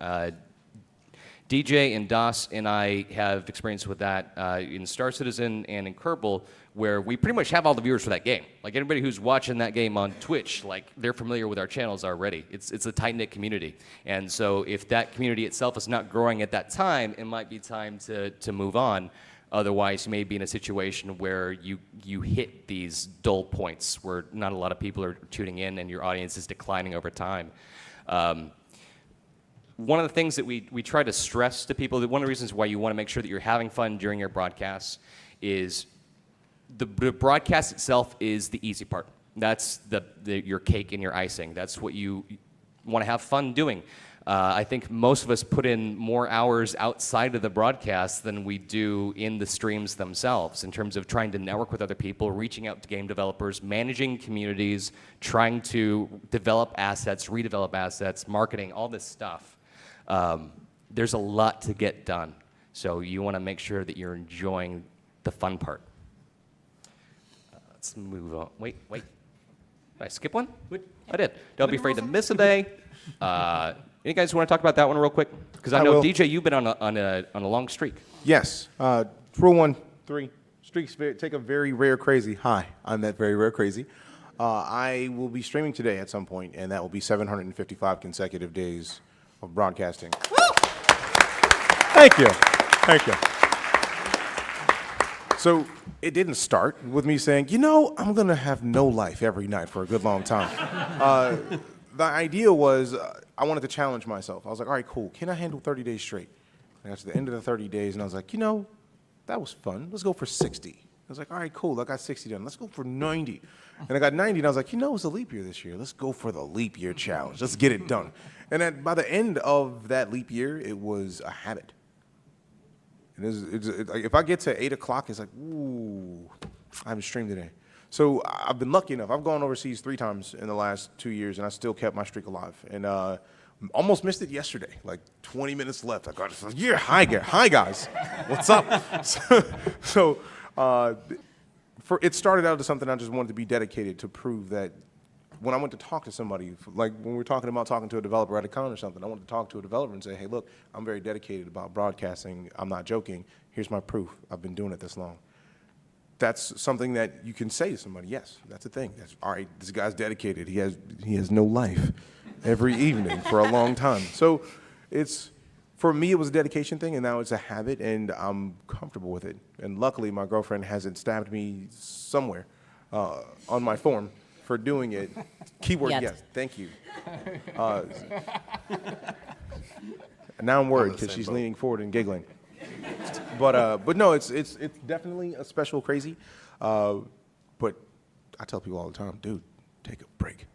DJ and Das and I have experience with that in Star Citizen and in Kerbal, where we pretty much have all the viewers for that game. Like anybody who's watching that game on Twitch, like they're familiar with our channels already. It's a tight-knit community. And so if that community itself is not growing at that time, it might be time to move on. Otherwise, you may be in a situation where you hit these dull points where not a lot of people are tuning in and your audience is declining over time. One of the things that we try to stress to people, that one of the reasons why you want to make sure that you're having fun during your broadcasts is the broadcast itself is the easy part. That's your cake and your icing. That's what you want to have fun doing. I think most of us put in more hours outside of the broadcast than we do in the streams themselves in terms of trying to network with other people, reaching out to game developers, managing communities, trying to develop assets, redevelop assets, marketing, all this stuff. There's a lot to get done. So you want to make sure that you're enjoying the fun part. Let's move on. Wait. Did I skip one? I did. Don't be afraid to miss a day. You guys want to talk about that one real quick? Because I know, DJ, you've been on a long streak. Yes. Rule 1, 3. Streaks take a very rare crazy. Hi, I'm that very rare crazy. I will be streaming today at some point, and that will be 755 consecutive days of broadcasting. Thank you. Thank you. So it didn't start with me saying, I'm going to have no life every night for a good long time. The idea was I wanted to challenge myself. I was like, all right, cool. Can I handle 30 days straight? I got to the end of the 30 days, and I was like, that was fun. Let's go for 60. I was like, all right, cool. I got 60 done. Let's go for 90. And I got 90, and I was like, it's a leap year this year. Let's go for the leap year challenge. Let's get it done. And then by the end of that leap year, it was a habit. If I get to 8 o'clock, it's like, ooh, I haven't streamed today. So I've been lucky enough. I've gone overseas 3 times in the last 2 years, and I still kept my streak alive. And almost missed it yesterday, like 20 minutes left. I got it. Yeah, hi guys. What's up? It started out as something I just wanted to be dedicated to prove that when I went to talk to somebody, like when we were talking about talking to a developer at a con or something, I wanted to talk to a developer and say, hey, look, I'm very dedicated about broadcasting. I'm not joking. Here's my proof. I've been doing it this long. That's something that you can say to somebody. Yes, that's a thing. That's all right. This guy's dedicated. He has no life every evening for a long time. So for me, it was a dedication thing, and now it's a habit, and I'm comfortable with it. And luckily, my girlfriend hasn't stabbed me somewhere on my form for doing it. Keyword yes. Thank you. Now I'm worried because she's leaning forward and giggling. But no, it's definitely a special crazy. But I tell people all the time, dude, take a break.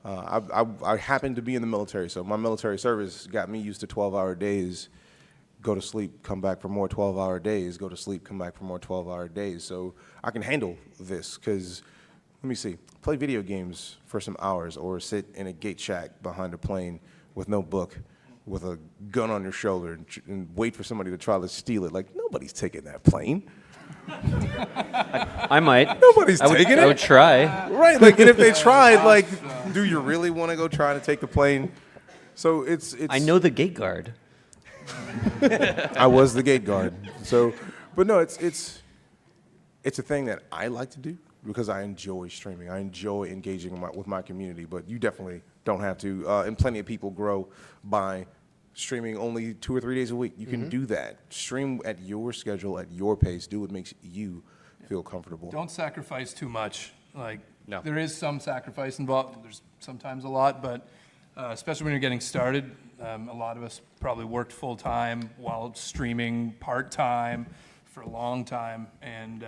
I happen to be in the military, so my military service got me used to 12-hour days, go to sleep, come back for more 12-hour days, go to sleep, come back for more 12-hour days. So I can handle this because, let me see, play video games for some hours or sit in a gate shack behind a plane with no book with a gun on your shoulder and wait for somebody to try to steal it. Like, nobody's taking that plane. I might. Nobody's taking it. I would try. Right, like, and if they tried, like, do you really want to go try to take the plane? So it's I know the gate guard. I was the gate guard. So, but no, it's a thing that I like to do because I enjoy streaming. I enjoy engaging with my community, but you definitely don't have to. And plenty of people grow by streaming only 2 or 3 days a week. You can do that. Stream at your schedule, at your pace. Do what makes you feel comfortable. Don't sacrifice too much. Like, No. there is some sacrifice involved. There's sometimes a lot, but especially when you're getting started, a lot of us probably worked full time while streaming part time for a long time, and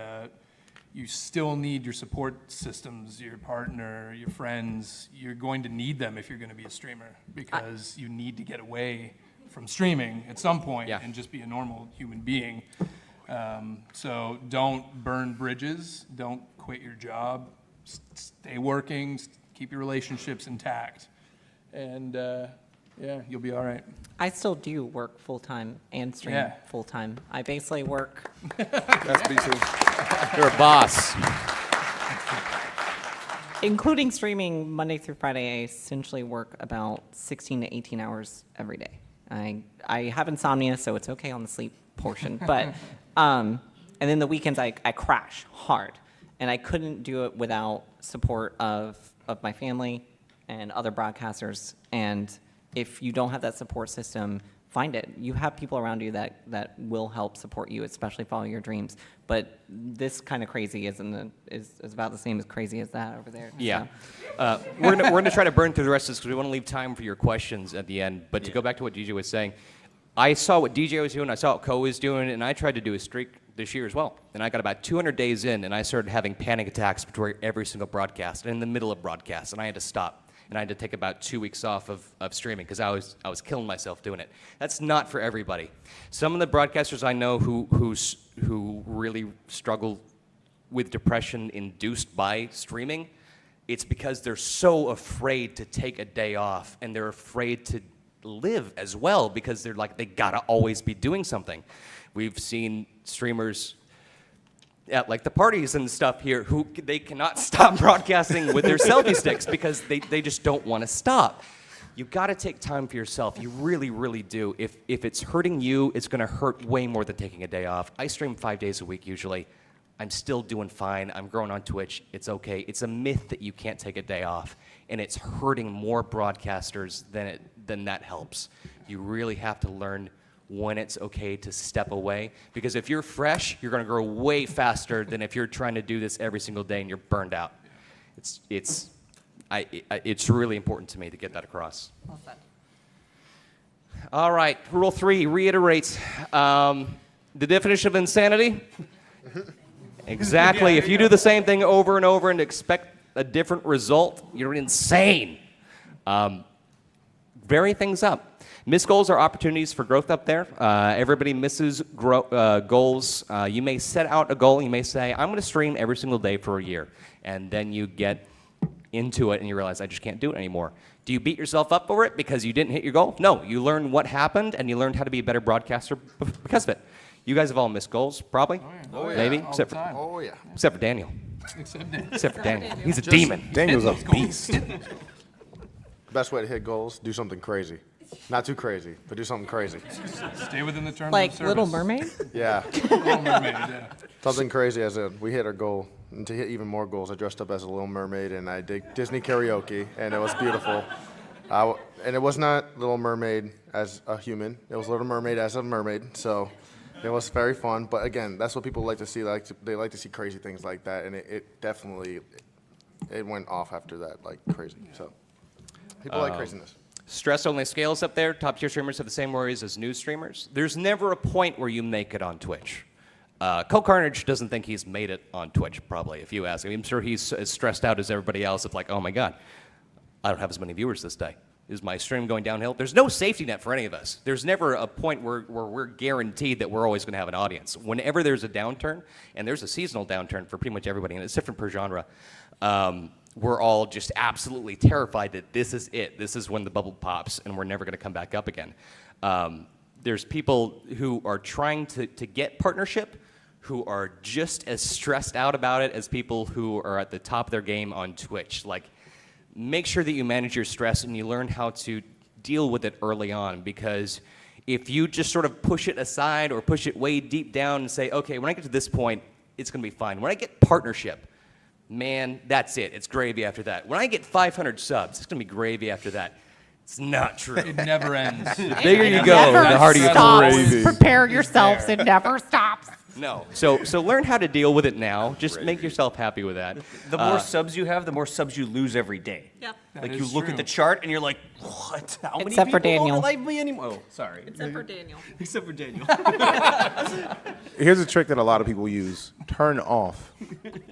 you still need your support systems, your partner, your friends. You're going to need them if you're going to be a streamer because you need to get away from streaming at some point Yeah. and just be a normal human being. So don't burn bridges. Don't quit your job. Stay working. Keep your relationships intact. And yeah, you'll be all right. I still do work full-time and stream Yeah. full-time. I basically work, That's BC. You're a boss. including streaming Monday through Friday, I essentially work about 16 to 18 hours every day. I have insomnia, so it's okay on the sleep portion. But, and then the weekends I crash hard. And I couldn't do it without support of my family and other broadcasters. And if you don't have that support system, find it. You have people around you that will help support you, especially follow your dreams. But this kind of crazy is about the same as crazy as that over there. Yeah. So. We're gonna try to burn through the rest of this because we want to leave time for your questions at the end. But to go back to what DJ was saying, I saw what DJ was doing, I saw what Co was doing, and I tried to do a streak this year as well. And I got about 200 days in, and I started having panic attacks between every single broadcast, and in the middle of broadcasts, and I had to stop. And I had to take about 2 weeks off of streaming because I was killing myself doing it. That's not for everybody. Some of the broadcasters I know who really struggle with depression induced by streaming, it's because they're so afraid to take a day off, and they're afraid to live as well because they're like, they gotta always be doing something. We've seen streamers at like the parties and stuff here who they cannot stop broadcasting with their selfie sticks because they just don't want to stop. You got to take time for yourself. You really, really do. If it's hurting you, it's going to hurt way more than taking a day off. I stream 5 days a week usually. I'm still doing fine. I'm growing on Twitch. It's okay. It's a myth that you can't take a day off, and it's hurting more broadcasters than that helps. You really have to learn when it's okay to step away, because if you're fresh, you're going to grow way faster than if you're trying to do this every single day and you're burned out. It's really important to me to get that across. Well said. All right, rule 3 reiterates the definition of insanity. Exactly. If you do the same thing over and over and expect a different result, you're insane. Vary things up. Missed goals are opportunities for growth up there. Everybody misses goals. You may set out a goal. You may say, I'm going to stream every single day for a year. And then you get into it and you realize, I just can't do it anymore. Do you beat yourself up for it because you didn't hit your goal? No. You learn what happened and you learned how to be a better broadcaster because of it. You guys have all missed goals, probably? Oh, yeah. Maybe? All Except the for, time. Oh, yeah. except for Daniel. Except Dan. Except for Daniel. He's a demon. Daniel's a beast. Best way to hit goals, do something crazy. Not too crazy, but do something crazy. Stay within the terms of Like service. Little Mermaid? Yeah. Little Mermaid, yeah. Something crazy as we hit our goal. And to hit even more goals, I dressed up as a Little Mermaid and I did Disney karaoke, and it was beautiful. And it was not Little Mermaid as a human. It was Little Mermaid as a mermaid. So it was very fun. But again, that's what people like to see. They like to see crazy things like that. And it definitely went off after that, like crazy. So people like craziness. Stress only scales up there. Top tier streamers have the same worries as news streamers. There's never a point where you make it on Twitch. Carnage doesn't think he's made it on Twitch, probably, if you ask him. I'm sure he's as stressed out as everybody else. It's like, oh my God, I don't have as many viewers this day. Is my stream going downhill? There's no safety net for any of us. There's never a point where we're guaranteed that we're always going to have an audience. Whenever there's a downturn, and there's a seasonal downturn for pretty much everybody, and it's different per genre, we're all just absolutely terrified that this is it. This is when the bubble pops and we're never going to come back up again. There's people who are trying to get partnership who are just as stressed out about it as people who are at the top of their game on Twitch. Like, make sure that you manage your stress and you learn how to deal with it early on, because if you just sort of push it aside or push it way deep down and say, okay, when I get to this point, it's going to be fine. When I get partnership, man, that's it. It's gravy after that. When I get 500 subs, it's going to be gravy after that. It's not true. It never ends. The bigger you It go, never the harder you stops. Gravy. Prepare yourselves. It never stops. No. So learn how to deal with it now. Just make yourself happy with that. The more subs you have, the more subs you lose every day. Yep. Like That you is look true. at the chart and you're like, what? How many Except for people Daniel. don't like me anymore? Oh, sorry. Except for Daniel. Except for Daniel. Here's a trick that a lot of people use. Turn off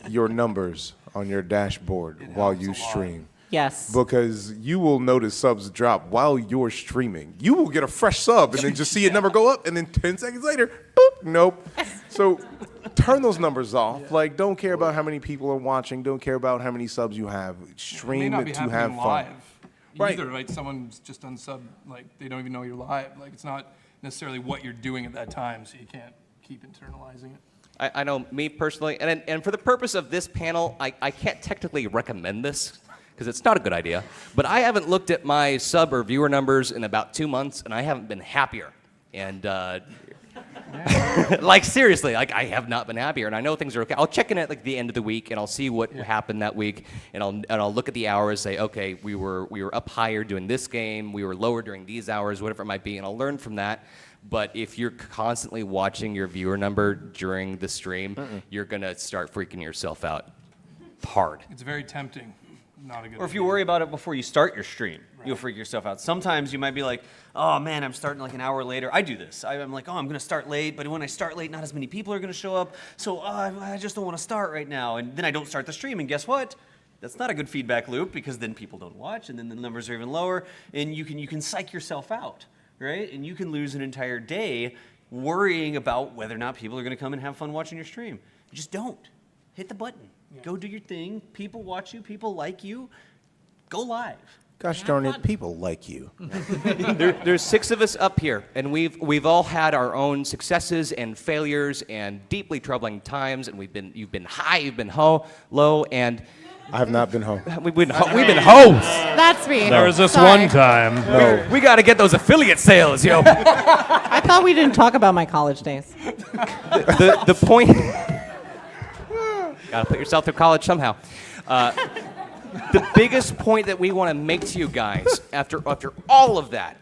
your numbers on your dashboard while you stream. Yes. Because you will notice subs drop while you're streaming. You will get a fresh sub and then just see a number go up, and then 10 seconds later, boop, nope. So turn those numbers off. Like, don't care about how many people are watching. Don't care about how many subs you have. It may Stream not it be to have happening fun. live Right. either, right? Someone's just unsub, like they don't even know you're live. Like it's not necessarily what you're doing at that time, so you can't keep internalizing it. I know me personally, and for the purpose of this panel, I can't technically recommend this because it's not a good idea, but I haven't looked at my sub or viewer numbers in about 2 months, and I haven't been happier. And like seriously, like I have not been happier, and I know things are okay. I'll check in at like the end of the week, and I'll see what happened that week, and I'll look at the hours, say, okay, we were up higher doing this game, we were lower during these hours, whatever it might be, and I'll learn from that. But if you're constantly watching your viewer number during the stream, you're gonna start freaking yourself out hard. It's very tempting. Not a good Or if you idea. worry about it before you start your stream, you'll freak yourself out. Sometimes you might be like, oh man, I'm starting like an hour later. I do this. I'm like, oh, I'm going to start late, but when I start late, not as many people are going to show up. So I just don't want to start right now. And then I don't start the stream. And guess what? That's not a good feedback loop, because then people don't watch, and then the numbers are even lower. And you can psych yourself out, right? And you can lose an entire day worrying about whether or not people are going to come and have fun watching your stream. You just don't. Hit the button. Go do your thing. People watch you. People like you. Go live. Gosh darn it, people like you. There's 6 of us up here, and we've all had our own successes and failures and deeply troubling times, and you've been high, you've been low, and I have not been home. we've been hoes. That's me. There was this Sorry. one time. No. We got to get those affiliate sales, yo. I thought we didn't talk about my college days. the point. Got to put yourself through college somehow. The biggest point that we want to make to you guys after all of that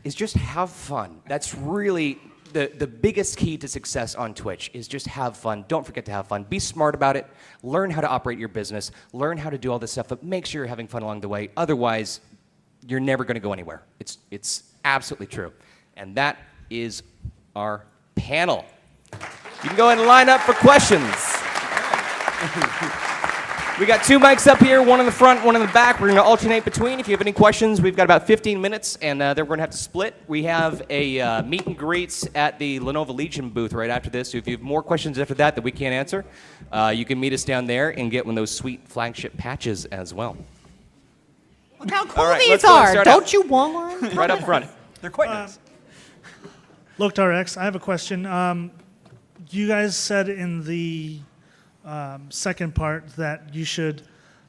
is just have fun. That's really the biggest key to success on Twitch, is just have fun. Don't forget to have fun. Be smart about it. Learn how to operate your business. Learn how to do all this stuff, but make sure you're having fun along the way. Otherwise, you're never going to go anywhere. It's absolutely true. And that is our panel. You can go ahead and line up for questions. We got 2 mics up here, one in the front, one in the back. We're going to alternate between. If you have any questions, we've got about 15 minutes, and then we're going to have to split. We have a meet and greets at the Lenovo Legion booth right after this. So if you have more questions after that we can't answer, you can meet us down there and get one of those sweet FlagShip patches as well. Look how cool All right, these let's go and are. start Don't out. you want one? Right up front. They're quite nice. Looked RX, I have a question. You guys said in the second part that you should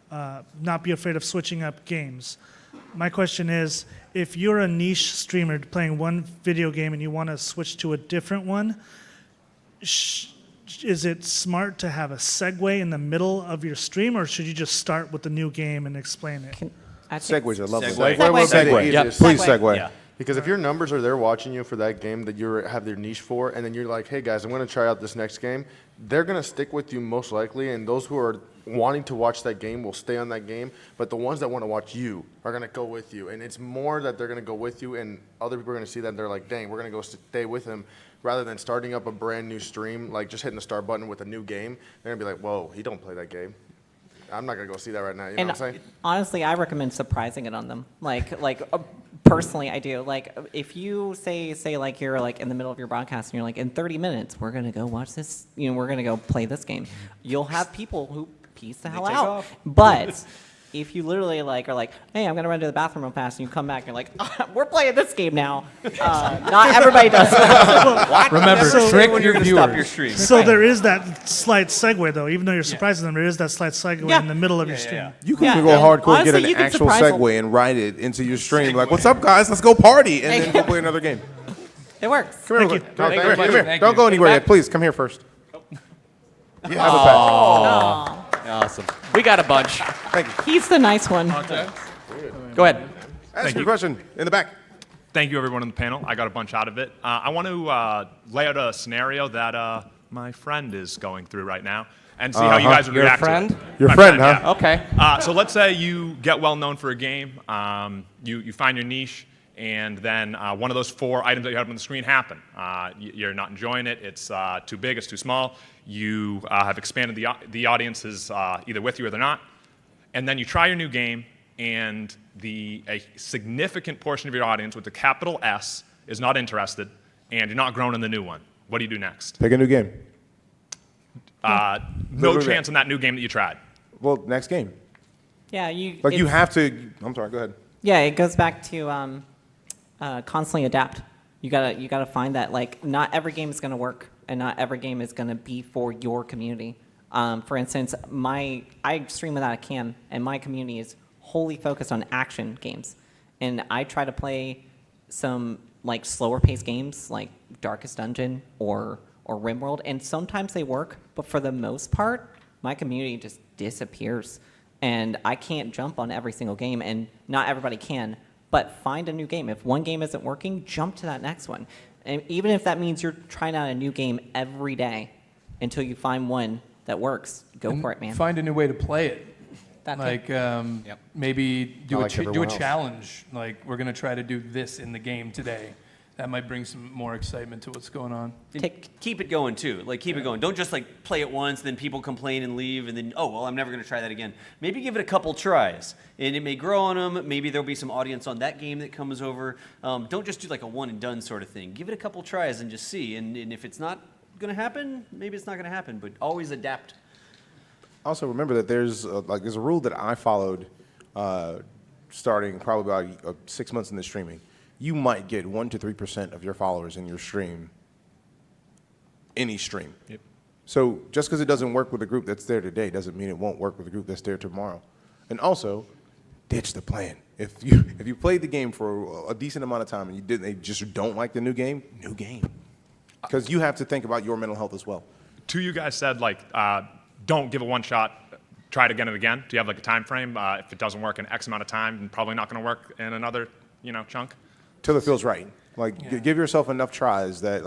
not be afraid of switching up games. My question is, if you're a niche streamer playing one video game and you want to switch to a different one, is it smart to have a segue in the middle of your stream, or should you just start with the new game and explain it? Segues are lovely. Segue. Segue. Yep. Please segue. Yeah. Because if your numbers are there watching you for that game that you have their niche for, and then you're like, hey guys, I'm going to try out this next game, they're going to stick with you most likely, and those who are wanting to watch that game will stay on that game, but the ones that want to watch you are going to go with you. And it's more that they're going to go with you, and other people are going to see that, and they're like, dang, we're going to go stay with him, rather than starting up a brand new stream, like just hitting the start button with a new game. They're going to be like, whoa, he don't play that game. I'm not going to go see that right now, you know And what I'm saying? honestly, I recommend surprising it on them. Personally, I do. Like, if you say like you're like in the middle of your broadcast and you're like, in 30 minutes, we're gonna go watch this. We're gonna go play this game. You'll have people who peace the hell take out. off. But if you literally like are like, hey, I'm gonna run to the bathroom real fast, and you come back and you're like, we're playing this game now. Not everybody does that. Remember, So- trick When your you're gonna viewers. stop your stream. So there is that slight segue, though. Even though you're surprising them, there is that slight segue Yeah. in the middle of your stream. You can Yeah, go and hardcore and get honestly, an you can actual surprise them. segue and write it into your stream. Like, what's up, guys? Let's go party, and then go play another game. It works. Come here, Thank real you. quick. Thank Come you. here. Thank Don't you. go anywhere back. yet. Please, come here first. You have a patch. Awesome. We got a bunch. Thank you. He's the nice one. Go ahead. Ask your question in the back. Thank you, everyone on the panel. I got a bunch out of it. I want to lay out a scenario that my friend is going through right now and see how you guys would Your react friend? to it. Your My friend, huh? yeah. Okay. So let's say you get well known for a game, you find your niche, and then one of those 4 items that you have on the screen happen. You're not enjoying it, it's too big, it's too small, you have expanded the audiences either with you or they're not, and then you try your new game, and a significant portion of your audience with the capital S is not interested, and you're not growing in the new one. What do you do next? Pick a new game. No Literally chance in that new game that you tried. Well, next game. Yeah, you. Like, you it's- have to. I'm sorry. Go ahead. Yeah, it goes back to constantly adapt. You gotta find that like not every game is gonna work, and not every game is gonna be for your community. For instance, I stream without a cam, and my community is wholly focused on action games, and I try to play some like slower paced games like Darkest Dungeon or RimWorld, and sometimes they work, but for the most part, my community just disappears, and I can't jump on every single game, and not everybody can. But find a new game. If one game isn't working, jump to that next one. And even if that means you're trying out a new game every day until you find one that works, go for it, man. Find a new way to play it. That too. Like maybe do like do a everyone else. challenge. Like we're gonna try to do this in the game today. That might bring some more excitement to what's going on. And keep it going too. Like keep it going. Don't just like play it once, then people complain and leave, and then oh well, I'm never going to try that again. Maybe give it a couple tries, and it may grow on them. Maybe there'll be some audience on that game that comes over. Don't just do like a one and done sort of thing. Give it a couple tries and just see. And if it's not going to happen, maybe it's not going to happen. But always adapt. Also, remember that there's a rule that I followed starting probably about 6 months into streaming. You might get 1 to 3% of your followers in your stream, any stream. Yep. So just because it doesn't work with a group that's there today doesn't mean it won't work with a group that's there tomorrow. And also, ditch the plan. If you played the game for a decent amount of time and they just don't like the new game, because you have to think about your mental health as well. 2 you guys said like don't give it one shot, try it again and again. Do you have like a time frame? If it doesn't work in X amount of time, then probably not going to work in another chunk. Till it feels right. Like, give yourself enough tries that,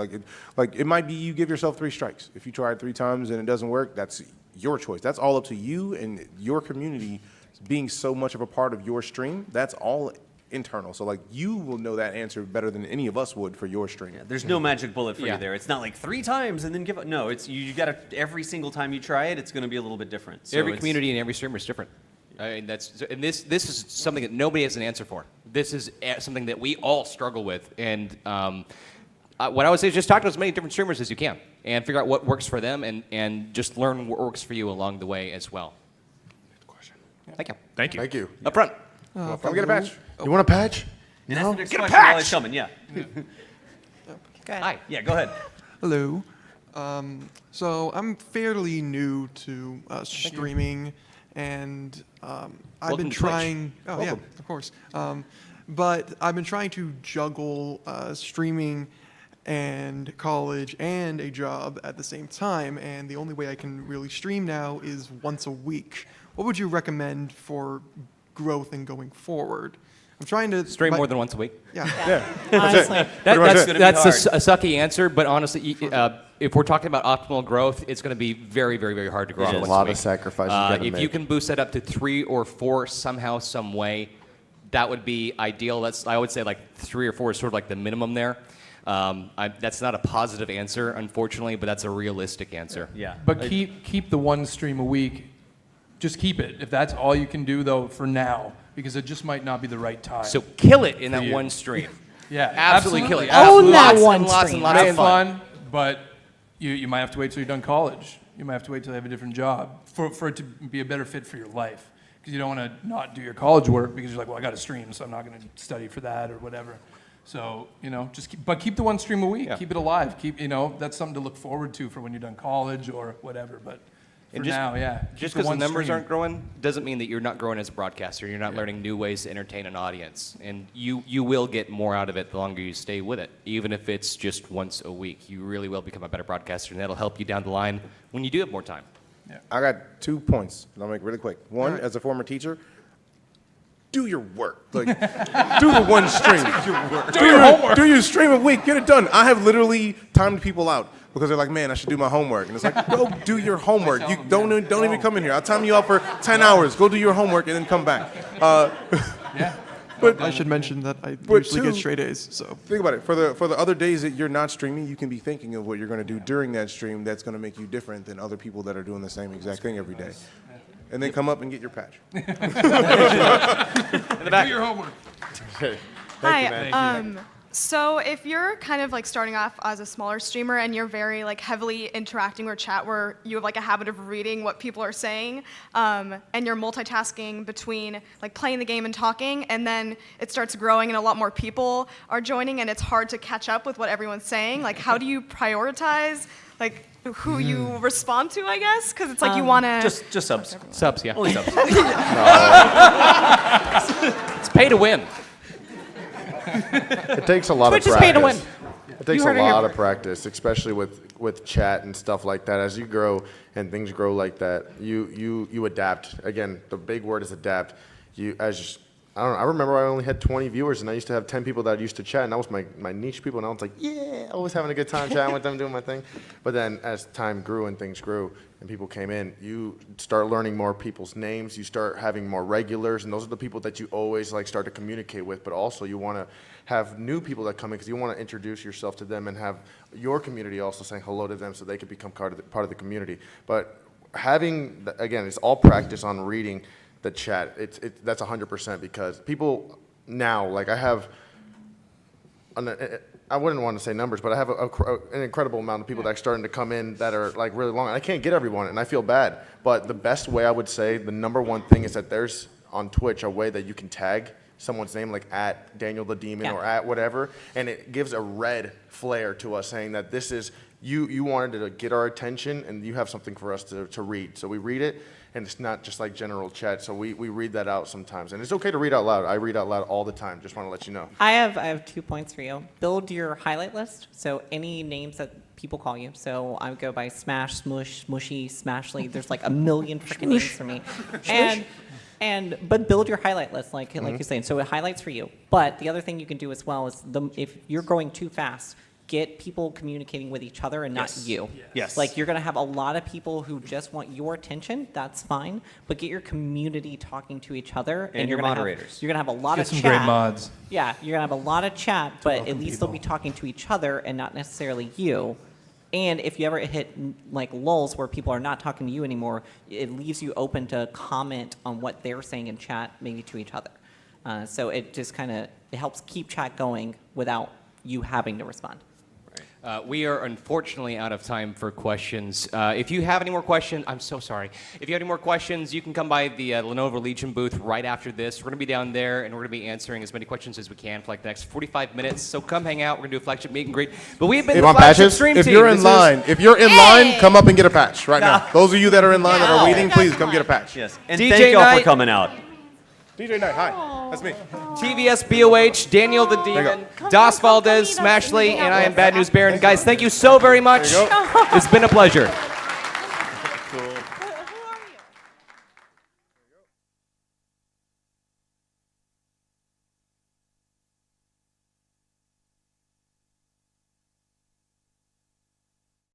it might be you give yourself 3 strikes. If you tried 3 times and it doesn't work, that's your choice. That's all up to you and your community being so much of a part of your stream. That's all internal. So, you will know that answer better than any of us would for your stream. Yeah, there's no magic bullet for Yeah. you there. It's not like 3 times and then give up. No, it's you got to every single time you try it, it's going to be a little bit different. So Every it's- community and every streamer is different. I mean, this is something that nobody has an answer for. This is something that we all struggle with. And what I would say is just talk to as many different streamers as you can and figure out what works for them and just learn what works for you along the way as well. Thank you. Thank you. Thank you. Up front. Come get a patch. You want a patch? And that's the next Get a question while patch! it's coming. Yeah. Go ahead. Hi. Yeah. Go ahead. Hello. So I'm fairly new to streaming, and I've Welcome been to Twitch. trying. Oh yeah, of course. But I've been trying to juggle streaming and college and a job at the same time, and the only way I can really stream now is once a week. What would you recommend for growth and going forward? I'm trying to Stream more than once a week. Yeah. Honestly. That's Pretty much it. that's a sucky answer, but honestly, if we're talking about optimal growth, it's going to be very, very, very hard to grow. It There's once a lot week. of sacrifices you gotta If you make. can boost that up to 3 or 4 somehow, some way, that would be ideal. I would say 3 or 4 is sort of like the minimum there. That's not a positive answer, unfortunately, but that's a realistic answer. Yeah. But keep the one stream a week. Just keep it. If that's all you can do, though, for now, because it just might not be the right time. So kill it in that you. one stream. yeah, Absolutely kill it. Own that Lots one and lots stream. and lots Have of fun. fun, but you might have to wait till you're done college. you might have to wait till you have a different job for it to be a better fit for your life. Because you don't want to not do your college work because you're like, well, I got to stream, so I'm not going to study for that or whatever. So, keep the one stream a week. Yeah. Keep it alive. That's something to look forward to for when you're done college or whatever. But for now, Just keep because the one numbers stream. aren't growing doesn't mean that you're not growing as a broadcaster. You're not learning new ways to entertain an audience. And you will get more out of it the longer you stay with it. Even if it's just once a week, you really will become a better broadcaster, and that'll help you down the line when you do have more time. I got 2 points, and I'll make it really quick. One, as a former teacher, do your work. Like, do the one stream. Do your homework. Do your stream a week. Get it done. I have literally timed people out because they're like, man, I should do my homework. And it's like, go do your homework. You don't even come in here. I'll time you out for 10 hours. Go do your homework and then come back. But I should mention that I usually get straight A's. So Think about it. For the other days that you're not streaming, you can be thinking of what you're going to do during that stream that's going to make you different than other people that are doing the same exact thing every day. And then come up and get your patch. Do your homework. Hi. So if you're kind of like starting off as a smaller streamer and you're very like heavily interacting with chat where you have like a habit of reading what people are saying, and you're multitasking between like playing the game and talking, and then it starts growing and a lot more people are joining and it's hard to catch up with what everyone's saying, like how do you prioritize like who you respond to, I guess? Because it's like you want to... Just subs. Subs, yeah. Only subs. It's pay to win. It takes a lot Twitch of is practice. pay to win. It takes You a heard it here lot of first. practice, especially with chat and stuff like that. As you grow and things grow like that, you adapt. Again, the big word is adapt. I remember I only had 20 viewers, and I used to have 10 people that used to chat, and that was my niche people, and I was like, yeah, always having a good time chatting with them, doing my thing. But then as time grew and things grew and people came in, you start learning more people's names, you start having more regulars, and those are the people that you always like start to communicate with, but also you want to have new people that come in because you want to introduce yourself to them and have your community also saying hello to them so they could become part of the community. But again, it's all practice on reading the chat. That's 100% because people now, like I wouldn't want to say numbers, but I have an incredible amount of people that are starting to come in that are like really long. And I can't get everyone, and I feel bad. But the best way I would say, the number one thing is that there's on Twitch a way that you can tag someone's name, like at DanielTheDemon or at whatever, and it gives a red flair to us saying that this is you wanted to get our attention and you have something for us to read. So we read it. And it's not just like general chat, so we read that out sometimes. And it's okay to read out loud. I read out loud all the time. Just want to let you know. I have 2 points for you. Build your highlight list. So any names that people call you. So I would go by Smash, Smush, Smushy, Smashley. There's like a million freaking names for me. But build your highlight list, like you're saying. So it highlights for you. But the other thing you can do as well is if you're growing too fast, get people communicating with each other and not you. Yes. Like you're going to have a lot of people who just want your attention. That's fine. But get your community talking to each other. And you're your gonna moderators. You're going to have a lot Get of some chat. great mods. Yeah, you're going to have a lot of chat, but at least they'll be people. talking to each other and not necessarily you. And if you ever hit like lulls where people are not talking to you anymore, it leaves you open to comment on what they're saying in chat, maybe to each other. So it just it helps keep chat going without you having to respond. We are unfortunately out of time for questions. If you have any more questions, I'm so sorry. If you have any more questions, you can come by the Lenovo Legion booth right after this. We're going to be down there, and we're going to be answering as many questions as we can for like the next 45 minutes. So come hang out. We're going to do a flagship meet and greet. But we've been You the want flagship patches? stream If team. you're in line, come up and get a patch right No. now. Those of you that are in line that are No. waiting, please come get a patch. Yes. And DJ thank y'all Knight. for coming out. DeejayKnight, hi. That's me. TVSBOH, Daniel the Demon, DasValDez, come meet us and Smashley, hang and out I am with us. BadNewsbaron. Guys, thank you so very much. There you go. It's been a pleasure.